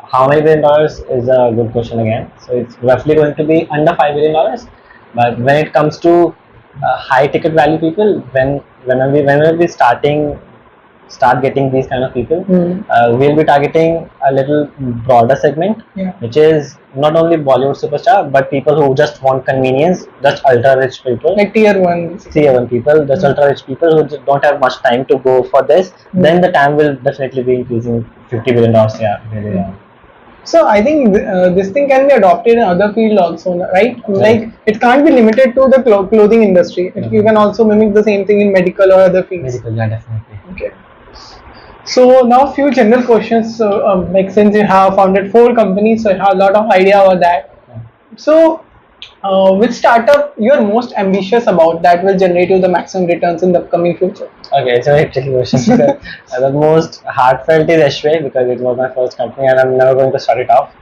how many $1 billion is a good question again. So it's roughly going to be under $5 billion. But when it comes to high ticket value people, whenever we start getting these kind of people, we'll be targeting a little broader segment, which is not only Bollywood superstar, but people who just want convenience, just ultra rich people, Like tier 1. tier 1 people, just ultra rich people who just don't have much time to go for this. Then the TAM will definitely be increasing $50 billion. Yeah, really. Yeah. So I think this thing can be adopted in other fields also, right? Like it can't be limited to the clothing industry. You can also mimic the same thing in medical or other fields. Medical, yeah, definitely. Okay. So now few general questions. So like since you have founded 4 companies, so you have a lot of idea about that. So which startup you are most ambitious about that will generate you the maximum returns in the upcoming future? Okay, it's a very tricky question. The most heartfelt is Ashway, because it was my first company and I'm never going to start it off.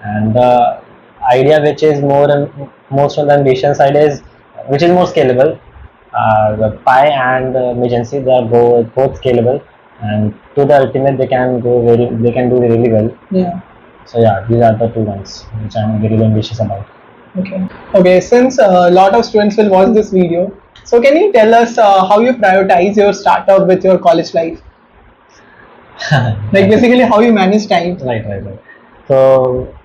And the idea which is most on the ambition side is, which is more scalable. The Pi and Magency, they are both scalable, and to the ultimate they can do really well. Yeah. So yeah, these are the 2 ones which I'm very ambitious about. Okay, since a lot of students will watch this video, so can you tell us how you prioritize your startup with your college life? Like basically how you manage time. Right. So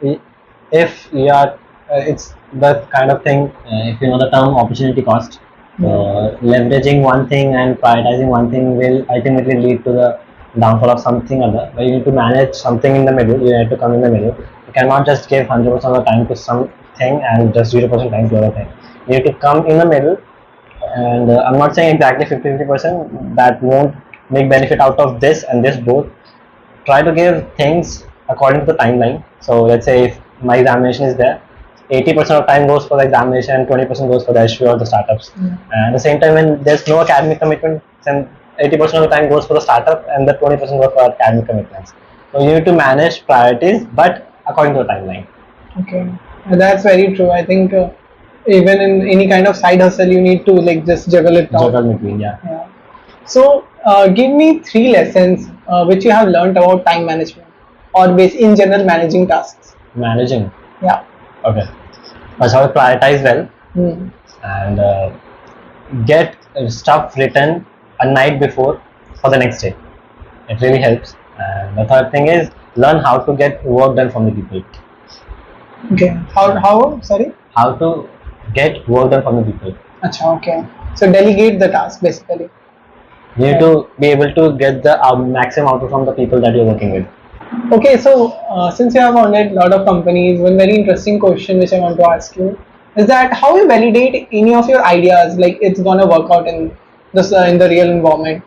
if you are, it's the kind of thing, if you know the term opportunity cost, leveraging one thing and prioritizing one thing will ultimately lead to the downfall of something other. But you need to manage something in the middle. You need to come in the middle. You cannot just give 100% of the time to something and just 0% time to other thing. You need to come in the middle. And I'm not saying exactly 50-50%. That won't make benefit out of this and this both. Try to give things according to the timeline. So let's say if my examination is there, 80% of time goes for the examination and 20% goes for the issue or the startups. And at the same time, when there's no academic commitment, then 80% of the time goes for the startup and the 20% goes for academic commitments. So you need to manage priorities, but according to the timeline. Okay, that's very true. I think even in any kind of side hustle, you need to like just juggle it out. Juggle between, yeah. So give me 3 lessons which you have learned about time management, or in general managing tasks. Managing. Yeah. Okay. First of all, prioritize well, and get stuff written a night before for the next day. It really helps. And the third thing is learn how to get work done from the people. Okay. How? Sorry. How to get work done from the people. Acha, okay. So delegate the task basically. You need to be able to get the maximum output from the people that you're working with. Okay, so since you have founded a lot of companies, one very interesting question which I want to ask you is that how you validate any of your ideas, like it's gonna work out in this in the real environment.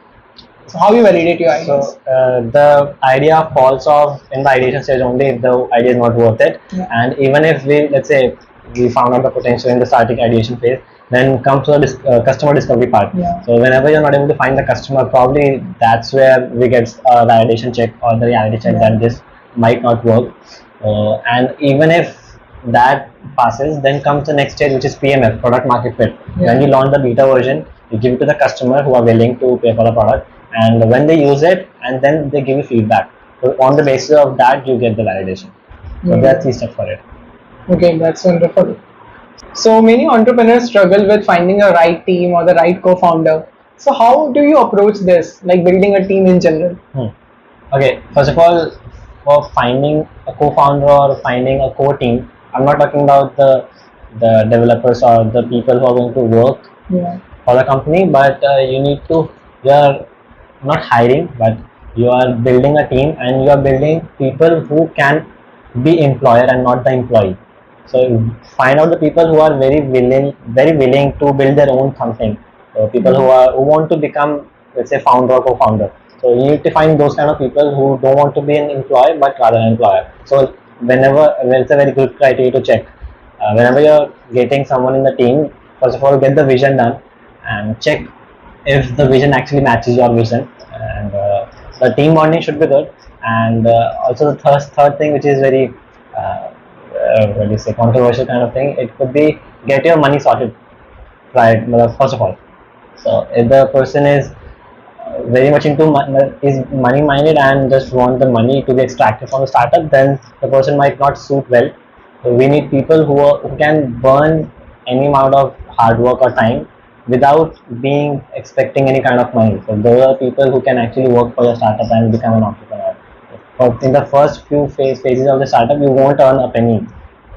So how you validate your ideas? So the idea falls off in the ideation stage only if the idea is not worth it. Yeah. And even if we, let's say, we found out the potential in the starting ideation phase, then comes to the customer discovery part. Yeah. So whenever you're not able to find the customer, probably that's where we get the ideation check or the reality check Yeah. that this might not work. And even if that passes, then comes the next stage, which is PMF, product market fit. Yeah. When you launch the beta version, you give it to the customer who are willing to pay for the product, and when they use it, and then they give you feedback. So on the basis of that, you get the validation. So that's the step for it. Okay, that's wonderful. So many entrepreneurs struggle with finding a right team or the right co-founder. So how do you approach this, like building a team in general? Okay, first of all, for finding a co-founder or finding a core team, I'm not talking about the developers or the people who are going to work Yeah. for the company, but you're not hiring, but you are building a team and you are building people who can be employer and not the employee. So find out the people who are very willing to build their own something. So people who want to become, let's say, founder or co-founder. So you need to find those kind of people who don't want to be an employee but rather an employer. So it's a very good criteria to check. Whenever you're getting someone in the team, first of all, get the vision done and check if the vision actually matches your vision, and the team bonding should be good. And also the third thing, which is very what do you say, controversial kind of thing, it could be get your money sorted right first of all. So if the person is very much into is money minded and just want the money to be extracted from the startup, then the person might not suit well. So we need people who can burn any amount of hard work or time without being expecting any kind of money. So those are people who can actually work for your startup and become an entrepreneur. But in the first few phases of the startup, you won't earn a penny.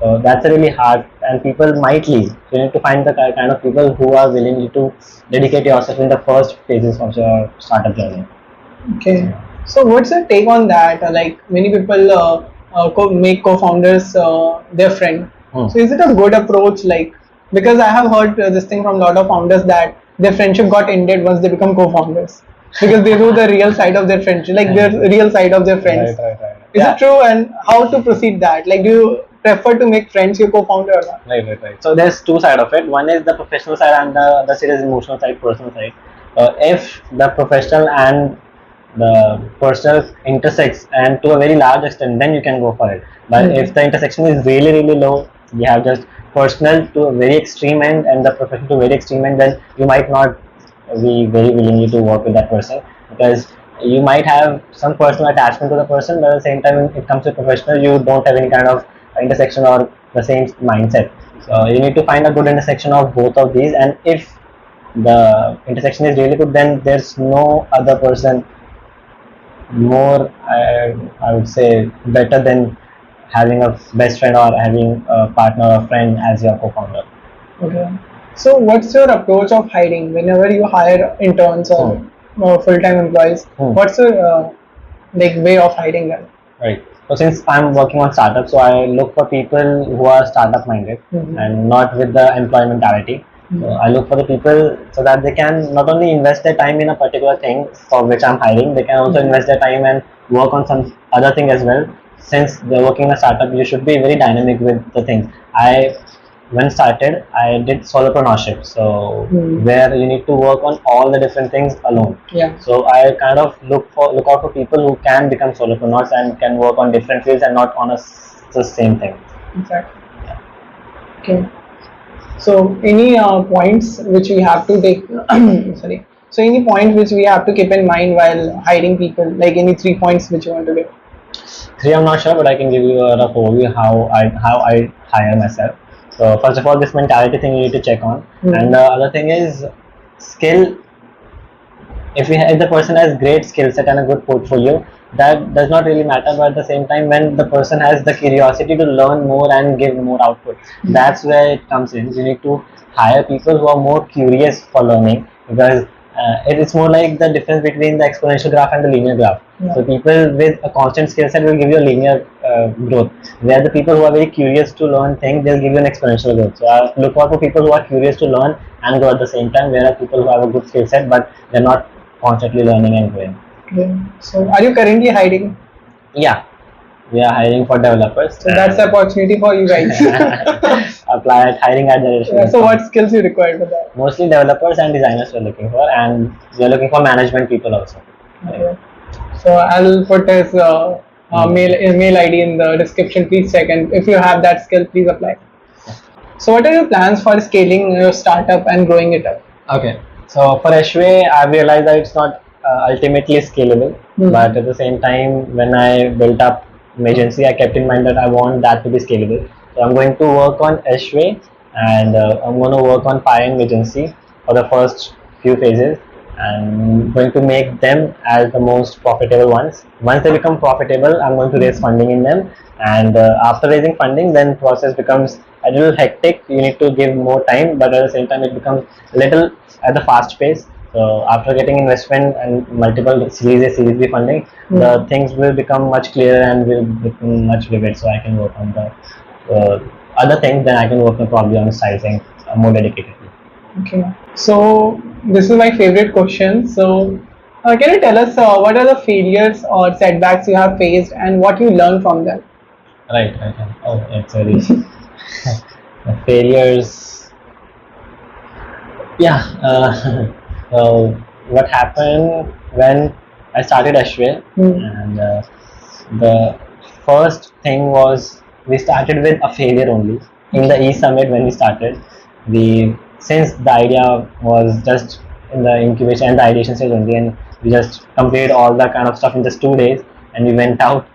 So that's really hard, and people might leave. So you need to find the kind of people who are willing to dedicate yourself in the first phases of your startup journey. Okay. So what's your take on that? Like many people make co-founders their friend. So is it a good approach? Like because I have heard this thing from a lot of founders that their friendship got ended once they become co-founders because they know the real side of their friendship, like their real side of their friends. Right. Is it true? And how to proceed that? Like do you prefer to make friends your co-founder or not? Right. So there's two sides of it. One is the professional side and the other side is emotional side, personal side. If the professional and the personal intersects and to a very large extent, then you can go for it. But if the intersection is really low, you have just personal to a very extreme end and the professional to a very extreme end, then you might not be very willing to work with that person, because you might have some personal attachment to the person, but at the same time, when it comes to professional, you don't have any kind of intersection or the same mindset. So you need to find a good intersection of both of these, and if the intersection is really good, then there's no other person more, I would say, better than having a best friend or having a partner or friend as your co-founder. Okay. So what's your approach of hiring whenever you hire interns or full-time employees? What's your like way of hiring them? Right. So since I'm working on startups, so I look for people who are startup minded and not with the employee mentality. So I look for the people so that they can not only invest their time in a particular thing for which I'm hiring, they can also invest their time and work on some other thing as well. Since they're working in a startup, you should be very dynamic with the things. When started, I did solopreneurship, so where you need to work on all the different things alone. Yeah. So I kind of look out for people who can become solopreneurs and can work on different fields and not on the same thing. Exactly. Yeah. Okay. So any points which we have to take? Sorry. So any points which we have to keep in mind while hiring people? Like any 3 points which you want to give? 3, I'm not sure, but I can give you a rough overview how I hire myself. So first of all, this mentality thing you need to check on, and the other thing is skill if the person has great skill set and a good portfolio, that does not really matter. But at the same time, when the person has the curiosity to learn more and give more output, that's where it comes in. You need to hire people who are more curious for learning, because it's more like the difference between the exponential graph and the linear graph. Yeah. So people with a constant skill set will give you a linear growth, where the people who are very curious to learn things, they'll give you an exponential growth. So I look out for people who are curious to learn and grow at the same time, whereas people who have a good skill set but they're not constantly learning and growing. Okay. So are you currently hiring? Yeah, we are hiring for developers. So that's the opportunity for you guys. Apply at hiring at the Yeah, so what skills you require for that? Mostly developers and designers we're looking for, and we're looking for management people also. Okay. So I'll put his mail ID in the description. Please check, and if you have that skill, please apply. So what are your plans for scaling your startup and growing it up? Okay, so for Ashway, I've realized that it's not ultimately scalable, but at the same time, when I built up an agency, I kept in mind that I want that to be scalable. So I'm going to work on Ashway, and I'm going to work on Pine agency for the first few phases, and going to make them as the most profitable ones. Once they become profitable, I'm going to raise funding in them, and after raising funding, then process becomes a little hectic. You need to give more time, but at the same time, it becomes a little at the fast pace. So after getting investment and multiple Series A, Series B funding, the things will become much clearer and will become much vivid. So I can work on the other things. Then I can work on probably on sizing more dedicatedly. Okay. So this is my favorite question. So can you tell us what are the failures or setbacks you have faced and what you learned from them? Right. Oh, it's very failures. Yeah. So what happened when I started Ashway, and the first thing was we started with a failure only in the e-summit. When we started, since the idea was just in the incubation and the ideation stage only, and we just completed all the kind of stuff in just 2 days, and we went out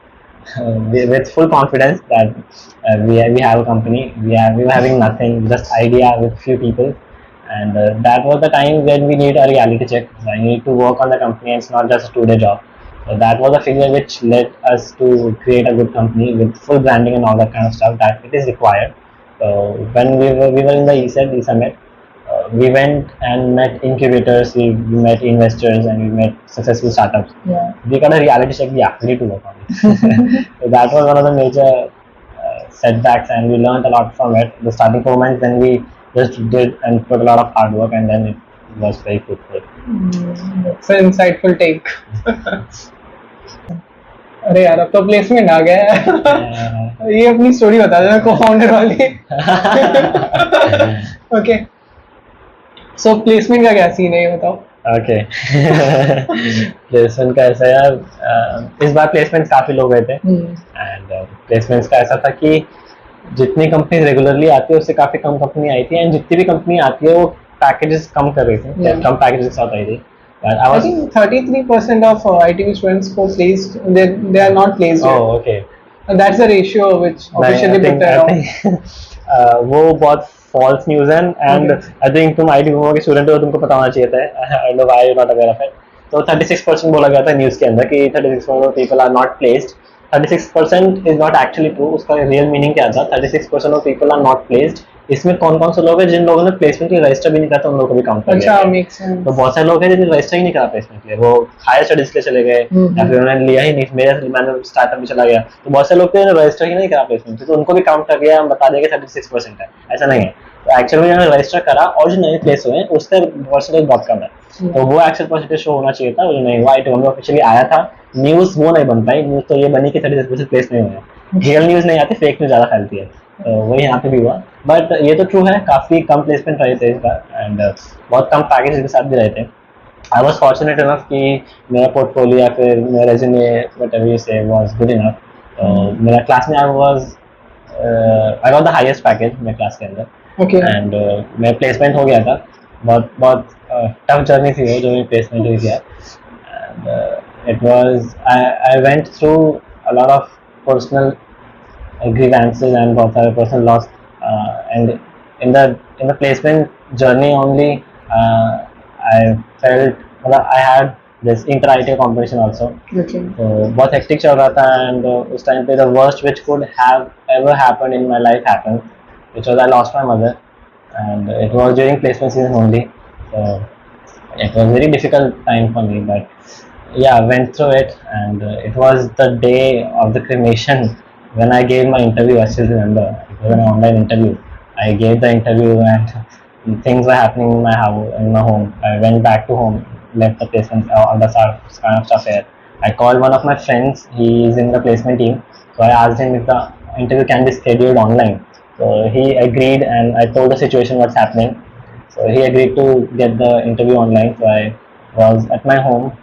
with full confidence that we have a company. We were having nothing, just idea with few people. And that was the time when we need a reality check. I need to work on the company, and it's not just a 2-day job. So that was a figure which led us to create a good company with full branding and all that kind of stuff that it is required. So when we were in the ESET summit, we went and met incubators, we met investors, and we met successful startups. Yeah. We got a reality check. Yeah, we need to work on it. So that was one of the major setbacks, and we learned a lot from it. The starting moments, then we just did and put a lot of hard work, and then it was very fruitful. That's an insightful take. अरे यार अब तो placement आ गया है ये अपनी story बता देना को-फाउंडर वाली ओके सो प्लेसमेंट का क्या सीन है ये बताओ ओके प्लेसमेंट का ऐसा यार इस बार प्लेसमेंट्स काफी लोग गए थे एंड प्लेसमेंट्स का ऐसा था कि जितनी कंपनी रेगुलरली आती है उससे काफी कम कंपनी आई थी एंड जितनी भी कंपनी आती है वो पैकेजेस कम कर रही थी कम पैकेजेस के साथ आई थी I think 33% of IT students who placed they are not placed. Oh, okay. And that's the ratio which officially put around. वो बहुत false news है and I think तुम IT Bombay के स्टूडेंट हो तुमको पता होना चाहिए था. I don't know why you're not aware of it. तो 36% बोला गया था न्यूज़ के अंदर कि 36% of people are not placed. 36% is not actually true. उसका रियल मीनिंग क्या था? 36% of people are not placed. इसमें कौन कौन से लोग हैं जिन लोगों ने प्लेसमेंट के लिए रजिस्टर भी नहीं करा था उन लोगों को भी काउंट कर लिया गया. तो बहुत सारे लोग हैं जिन्होंने रजिस्टर ही नहीं करा प्लेसमेंट के लिए, वो हायर स्टडीज के लिए चले गए या फिर उन्होंने लिया ही नहीं. मैंने स्टार्टअप में चला गया तो बहुत सारे लोग थे जिन्होंने रजिस्टर ही नहीं करा प्लेसमेंट, तो उनको भी काउंट कर दिया, बता दिया कि 36% है. ऐसा नहीं है. तो एक्चुअली जिन्होंने रजिस्टर करा और जो नए प्लेस हुए उससे परसेंटेज बहुत कम है. तो वो एक्चुअल परसेंटेज शो होना चाहिए था, वो नहीं हुआ. IT Bombay ऑफिशियली आया था, न्यूज़ वो नहीं बन पाई. न्यूज़ तो ये बनी कि 36% प्लेस नहीं हुए. रियल न्यूज़ नहीं आती, फेक न्यूज़ ज़्यादा फैलती है. तो वही यहाँ पे भी हुआ. बट ये तो ट्रू है, काफ़ी कम प्लेसमेंट रहे थे इस बार एंड बहुत कम पैकेज के साथ भी रहे थे. आई वॉज फॉर्चुनेट इनफ कि मेरा पोर्टफोलियो या फिर मेरा रेज्यूमे व्हाटएवर यू से वाज गुड इनफ. तो मेरा क्लास में I got the highest package मेरे क्लास के अंदर एंड मेरा प्लेसमेंट हो गया था. बहुत टफ जर्नी थी वो जो मेरी प्लेसमेंट हुई थी. And it was I went through a lot of personal grievances and बहुत सारे personal loss and in the placement journey only I felt मतलब I had this inter-IT competition also. Okay. तो बहुत hectic चल रहा था and उस time पे the worst which could have ever happened in my life happened, which was I lost my mother, and it was during placement season only. So it was very difficult time for me, but yeah, I went through it, and it was the day of the cremation when I gave my interview. I still remember it was an online interview. I gave the interview, and things were happening in my house, in my home. I went back to home, left the placement, all the kind of stuff here. I called one of my friends. He is in the placement team, so I asked him if the interview can be scheduled online. So he agreed, and I told the situation what's happening. So he agreed to get the interview online. So I was at my home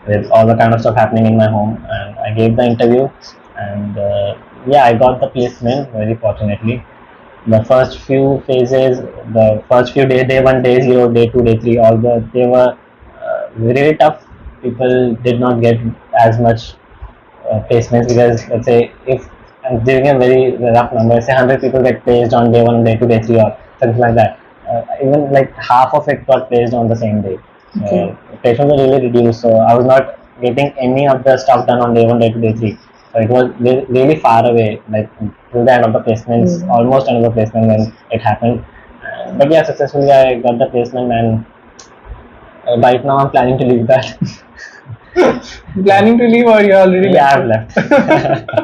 with all the kind of stuff happening in my home, and I gave the interview, and yeah, I got the placement very fortunately. The first few phases, the first few days, day 1, day 0, day 2, day 3, all they were really tough. People did not get as much placements because, let's say, if I'm giving a very rough number, say 100 people get placed on day 1, day 2, day 3, or something like that. Even like half of it got placed on the same day. Okay. Placements were really reduced, so I was not getting any of the stuff done on day 1, day 2, day 3. So it was really far away, like till the end of the placements, almost end of the placement when it happened. But yeah, successfully I got the placement, and right now I'm planning to leave that. Planning to leave, or you already Yeah, left? I've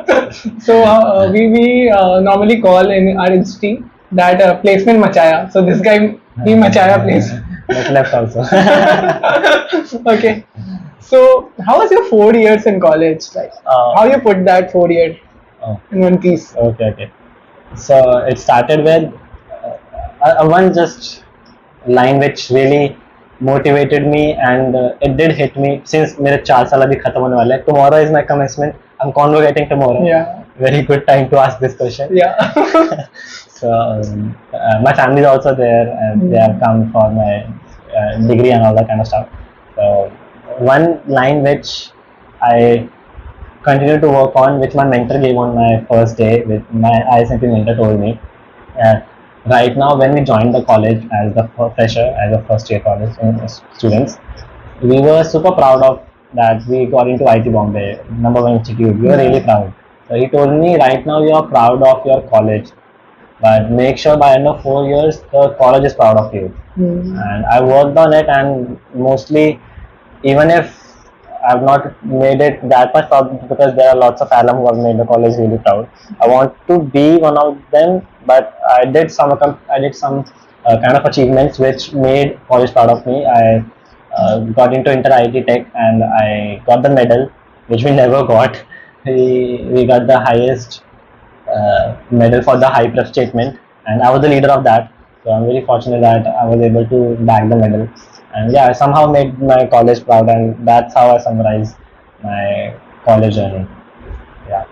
left. So we normally call in our institute that placement machaya. So this guy he machaya place. But left also. Okay. So how was your 4 years in college? Like how you put that 4 years Oh, in one piece? okay. So it started with one just line which really motivated me, and it did hit me since मेरे 4 साल अभी खत्म होने वाले हैं. Tomorrow is my commencement. I'm convocating tomorrow. Yeah. Very good time to ask this question. Yeah. So my family is also there, and they have come for my degree and all that kind of stuff. So one line which I continue to work on, which my mentor gave on my first day, with my ISMP mentor told me, uh, right now when we joined the college as the fresher, as a first year college students, we were super proud of that we got into IIT Bombay, #1 institute. We were really proud. So he told me, right now you are proud of your college, but make sure by end of 4 years the college is proud of you. And I worked on it, and mostly, even if I've not made it that much proud, because there are lots of alum who have made the college really proud. I want to be one of them, but I did some kind of achievements which made college proud of me. I got into inter IT Tech, and I got the medal, which we never got. We got the highest medal for the high prep statement, and I was the leader of that. So I'm very fortunate that I was able to bag the medal, and yeah, I somehow made my college proud, and that's how I summarize my college journey. Yeah.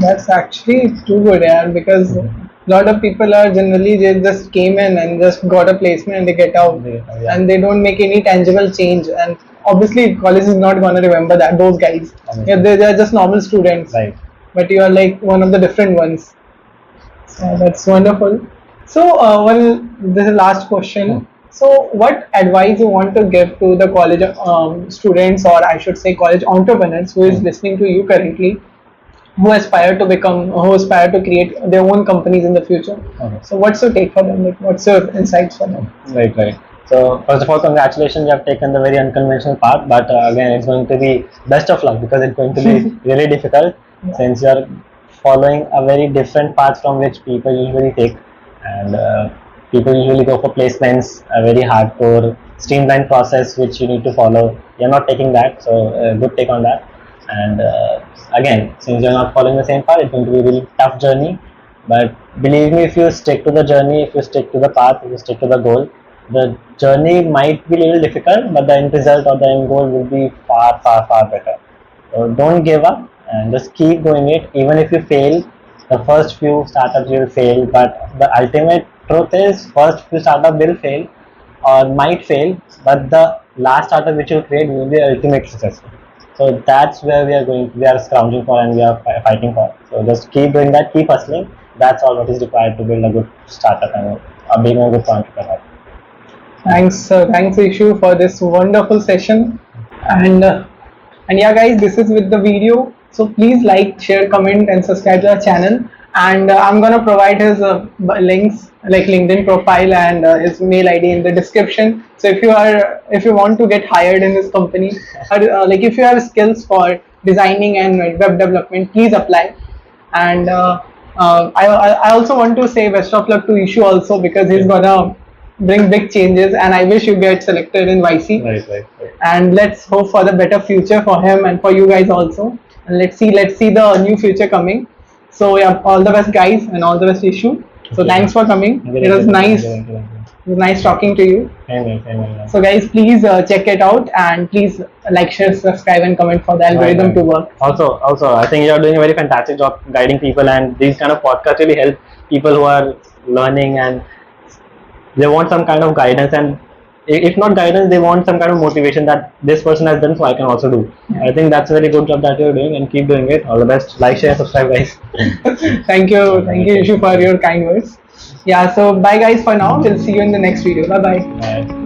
That's actually too good, yeah, because a lot of people are generally they just came in and just got a placement and they get out, Yeah. and they don't make any tangible change. And obviously, college is not gonna remember that those guys. Obviously. Yeah, they're just normal students, Right. but you are like one of the different ones. So that's wonderful. So, this is the last question. So, what advice you want to give to the college students, or I should say, college entrepreneurs who is listening to you currently, who aspire to create their own companies in the future? Okay. So, what's your take for them? Like, what's your insights for them? Right. So first of all, congratulations, you have taken the very unconventional path, but again, it's going to be best of luck, because it's going to be really difficult, since you are following a very different path from which people usually take, and people usually go for placements, a very hardcore streamlined process which you need to follow. You're not taking that, so good take on that. And again, since you're not following the same path, it's going to be a really tough journey, but believe me, if you stick to the journey, if you stick to the path, if you stick to the goal, the journey might be a little difficult, but the end result or the end goal will be far better. So don't give up, and just keep doing it. Even if you fail, the first few startups will fail, but the ultimate truth is first few startups will fail or might fail, but the last startup which you create will be ultimately successful. So that's where we are scrounging for, and we are fighting for. So just keep doing that, keep hustling. That's all what is required to build a good startup and being a good entrepreneur. Thanks Ishu for this wonderful session. And yeah, guys, this is with the video. So please like, share, comment, and subscribe to our channel. And I'm gonna provide his links like LinkedIn profile and his mail ID in the description. So if you want to get hired in this company, or like if you have skills for designing and web development, please apply. And I also want to say best of luck to Ishu also, because he's gonna bring big changes, and I wish you get selected in YC. Right. And let's hope for the better future for him and for you guys also. And let's see the new future coming. So yeah, all the best guys, and all the best Issue. So Okay. thanks for coming. It was nice. It was nice talking to you. Same here. So guys, please check it out, and please like, share, subscribe, and comment for the algorithm to work. Also, I think you're doing a very fantastic job guiding people, and these kind of podcasts really help people who are learning and they want some kind of guidance, and if not guidance, they want some kind of motivation that this person has done, so I can also do. I think that's a very good job that you're doing, and keep doing it. All the best. Like, share, subscribe, guys. Thank you, Ishu, for your kind words. Yeah, so bye guys for now. We'll see you in the next video. Bye bye. Bye.